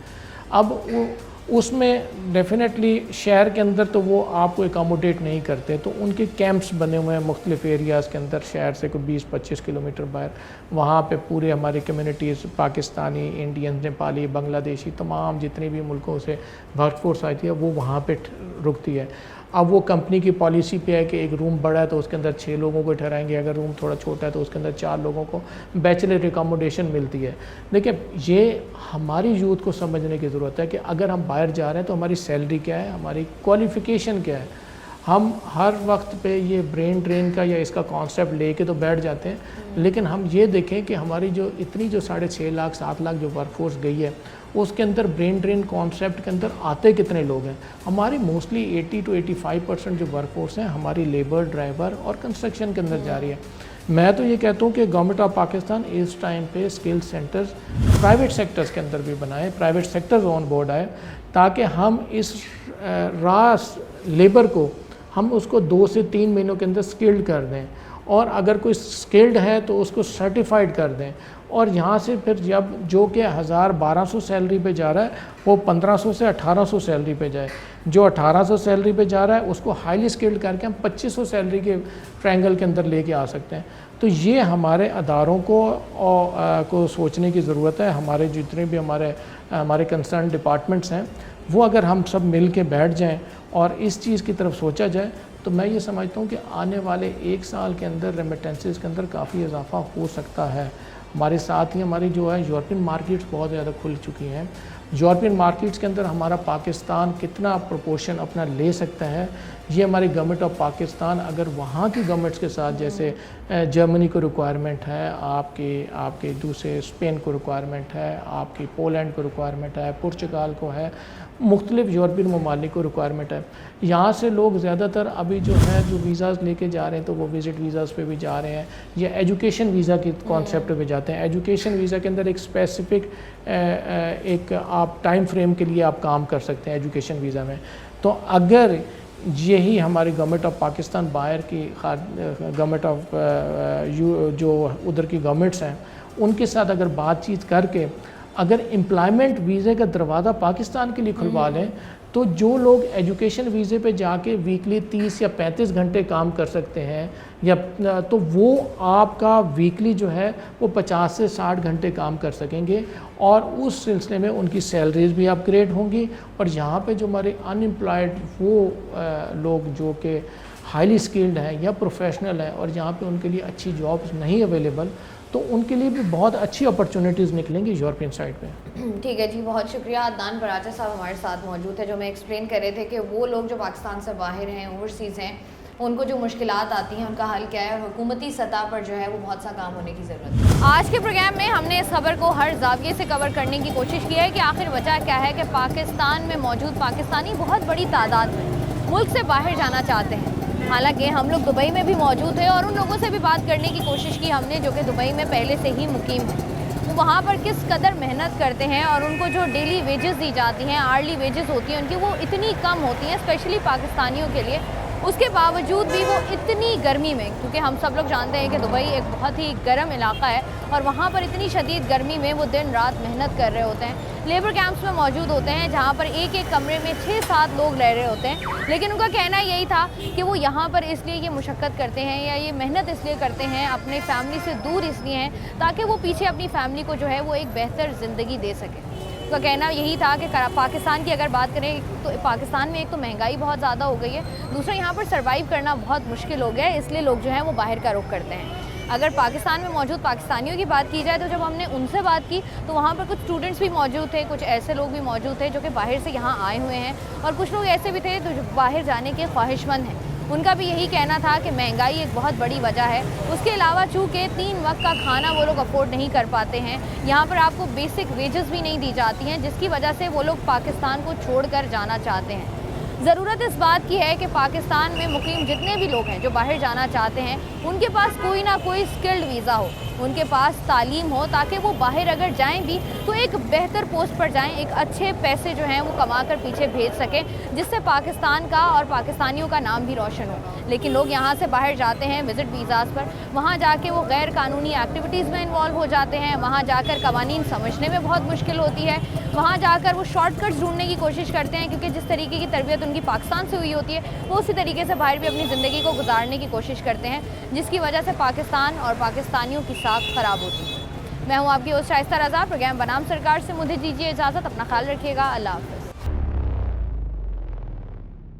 अब वो उसमें डेफिनेटली शहर के अंदर तो वो आपको एकोमोडेट नहीं करते, तो उनके कैंप्स बने हुए हैं मुख्तलिफ एरियाज़ के अंदर, शहर से कोई 20-25 किलोमीटर बाहर। वहाँ पे पूरे हमारी कम्युनिटीज़ पाकिस्तानी, इंडियन, नेपाली, बांग्लादेशी, तमाम जितने भी मुल्कों से वर्कफोर्स आती है वो वहाँ पे रुकती है। अब वो कंपनी की पॉलिसी पे है कि एक रूम बड़ा है तो उसके अंदर 6 लोगों को ठहराएंगे, अगर रूम थोड़ा छोटा है तो उसके अंदर 4 लोगों को बैचलर एकोमोडेशन मिलती है। देखिए, ये हमारी यूथ को समझने की ज़रूरत है कि अगर हम बाहर जा रहे हैं तो हमारी सैलरी क्या है, हमारी क्वालिफ़िकेशन क्या है। हम हर वक्त पे ये ब्रेन ड्रेन का या इसका कॉन्सेप्ट लेके तो बैठ जाते हैं, लेकिन हम ये देखें कि हमारी जो इतनी जो 6.5 लाख 7 लाख जो वर्कफोर्स गई है उसके अंदर ब्रेन ड्रेन कॉन्सेप्ट के अंदर आते कितने लोग हैं। हमारी मोस्टली 80 to 85% जो वर्कफोर्स हैं हमारी लेबर, ड्राइवर और कंस्ट्रक्शन के अंदर जा रही है। मैं तो ये कहता हूँ कि गवर्नमेंट ऑफ पाकिस्तान इस टाइम पे स्किल सेंटर्स प्राइवेट सेक्टर्स के अंदर भी बनाए, प्राइवेट सेक्टर्स ऑन बोर्ड आए, ताकि हम इस रास लेबर को हम उसको 2 से 3 महीनों के अंदर स्किल्ड कर दें, और अगर कोई स्किल्ड है तो उसको सर्टिफाइड कर दें, और यहाँ से फिर जब जो कि 1000-1200 सैलरी पे जा रहा है वो 1500 से 1800 सैलरी पे जाए, जो 1800 सैलरी पे जा रहा है उसको हाईली स्किल्ड करके हम 2500 सैलरी के ट्रायंगल के अंदर लेके आ सकते हैं। तो ये हमारे अदारों को सोचने की ज़रूरत है। हमारे जितने भी हमारे कंसर्न डिपार्टमेंट्स हैं वो अगर हम सब मिल के बैठ जाएँ और इस चीज़ की तरफ सोचा जाए तो मैं ये समझता हूँ कि आने वाले 1 साल के अंदर रेमिटेंसेस के अंदर काफ़ी इजाफा हो सकता है। हमारे साथ ही हमारी जो है यूरोपियन मार्केट्स बहुत ज़्यादा खुल चुकी हैं। यूरोपियन मार्केट्स के अंदर हमारा पाकिस्तान कितना प्रोपोर्शन अपना ले सकता है, ये हमारी गवर्नमेंट ऑफ पाकिस्तान अगर वहाँ की गवर्नमेंट्स के साथ, जैसे जर्मनी को रिक्वायरमेंट है, आपके दूसरे स्पेन को रिक्वायरमेंट है, आपकी पोलैंड को रिक्वायरमेंट है, पुर्तगाल को है, मुख्तलिफ यूरोपियन ममालिक को रिक्वायरमेंट है। यहाँ से लोग ज़्यादातर अभी जो है जो वीज़ाज़ लेके जा रहे हैं तो वो विज़िट वीज़ाज़ पे भी जा रहे हैं या एजुकेशन वीज़ा के कॉन्सेप्ट पे जाते हैं। एजुकेशन वीज़ा के अंदर एक स्पेसिफ़िक एक आप टाइम फ्रेम के लिए आप काम कर सकते हैं एजुकेशन वीज़ा में। तो अगर यही हमारी गवर्नमेंट ऑफ पाकिस्तान बाहर की गवर्नमेंट ऑफ जो उधर की गवर्नमेंट्स हैं उनके साथ अगर बातचीत करके अगर एम्प्लॉयमेंट वीज़े का दरवाज़ा पाकिस्तान के लिए खुलवा लें तो जो लोग एजुकेशन वीज़े पे जाके वीकली 30 या 35 घंटे काम कर सकते हैं या तो वो आपका वीकली जो है वो 50 से 60 घंटे काम कर सकेंगे, और उस सिलसिले में उनकी सैलरीज भी अपग्रेड होंगी। और यहाँ पे जो हमारे अनएम्प्लॉयड वो लोग जो कि हाईली स्किल्ड हैं या प्रोफेशनल हैं और यहाँ पे उनके लिए अच्छी जॉब्स नहीं अवेलेबल, तो उनके लिए भी बहुत अच्छी अपॉर्चुनिटीज़ निकलेंगी यूरोपियन साइड पे। ठीक है जी, बहुत शुक्रिया। अदनान बराचा साहब हमारे साथ मौजूद है, जो मैं एक्सप्लेन कर रहे थे कि वो लोग जो पाकिस्तान से बाहर हैं, ओवरसीज़ हैं, उनको जो मुश्किलात आती हैं उनका हल क्या है, और हुकूमती सतह पर जो है वो बहुत सा काम होने की ज़रूरत है। आज के प्रोग्राम में हमने इस खबर को हर जाविये से कवर करने की कोशिश की है कि आखिर वजह क्या है कि पाकिस्तान में मौजूद पाकिस्तानी बहुत बड़ी तादाद में मुल्क से बाहर जाना चाहते हैं। हालांकि हम लोग दुबई में भी मौजूद हैं और उन लोगों से भी बात करने की कोशिश की हमने जो कि दुबई में पहले से ही मुकीम हैं। वो वहाँ पर किस कदर मेहनत करते हैं और उनको जो डेली वेजेस दी जाती हैं, आर्ली वेजेस होती हैं उनकी, वो इतनी कम होती हैं स्पेशली पाकिस्तानियों के लिए। उसके बावजूद भी वो इतनी गर्मी में, क्योंकि हम सब लोग जानते हैं कि दुबई एक बहुत ही गर्म इलाका है और वहाँ पर इतनी शदीद गर्मी में वो दिन रात मेहनत कर रहे होते हैं। लेबर कैंप्स में मौजूद होते हैं जहाँ पर एक एक कमरे में 6-7 लोग रह रहे होते हैं, लेकिन उनका कहना यही था कि वो यहाँ पर इसलिए ये मुशक्क़त करते हैं या ये मेहनत इसलिए करते हैं, अपने फैमिली से दूर इसलिए हैं ताकि वो पीछे अपनी फैमिली को जो है वो एक बेहतर ज़िंदगी दे सकें। का कहना यही था कि पाकिस्तान की अगर बात करें तो पाकिस्तान में एक तो महंगाई बहुत ज़्यादा हो गई है, दूसरा यहाँ पर सर्वाइव करना बहुत मुश्किल हो गया है, इसलिए लोग जो हैं वो बाहर का रुख करते हैं। अगर पाकिस्तान में मौजूद पाकिस्तानियों की बात की जाए तो जब हमने उनसे बात की तो वहाँ पर कुछ स्टूडेंट्स भी मौजूद थे, कुछ ऐसे लोग भी मौजूद थे जो कि बाहर से यहाँ आए हुए हैं, और कुछ लोग ऐसे भी थे जो बाहर जाने के ख्वाहिशमंद हैं। उनका भी यही कहना था कि महंगाई एक बहुत बड़ी वजह है। उसके अलावा चूँकि 3 वक्त का खाना वो लोग अफोर्ड नहीं कर पाते हैं, यहाँ पर आपको बेसिक वेजेस भी नहीं दी जाती हैं, जिसकी वजह से वो लोग पाकिस्तान को छोड़कर जाना चाहते हैं। ज़रूरत इस बात की है कि पाकिस्तान में मुकीम जितने भी लोग हैं जो बाहर जाना चाहते हैं उनके पास कोई ना कोई स्किल्ड वीज़ा हो, उनके पास तालीम हो, ताकि वो बाहर अगर जाएं भी तो एक बेहतर पोस्ट पर जाएं, एक अच्छे पैसे जो हैं वो कमा कर पीछे भेज सकें, जिससे पाकिस्तान का और पाकिस्तानियों का नाम भी रोशन हो। लेकिन लोग यहाँ से बाहर जाते हैं विज़िट वीज़ाज़ पर, वहाँ जाके वो गैर कानूनी एक्टिविटीज़ में इन्वॉल्व हो जाते हैं, वहाँ जाकर कवानीन समझने में बहुत मुश्किल होती है, वहाँ जाकर वो शॉर्टकट्स ढूंढने की कोशिश करते हैं, क्योंकि जिस तरीके की तरबियत उनकी पाकिस्तान से हुई होती है वो उसी तरीके से बाहर भी अपनी ज़िंदगी को गुजारने की कोशिश करते हैं, जिसकी वजह से पाकिस्तान और पाकिस्तानियों की साख ख़राब होती है। मैं हूँ आपकी होस्ट शाइस्ता रज़ा। प्रोग्राम बनाम सरकार से मुझे दीजिए इजाज़त। अपना ख्याल रखिएगा। अल्लाह हाफ़िज़।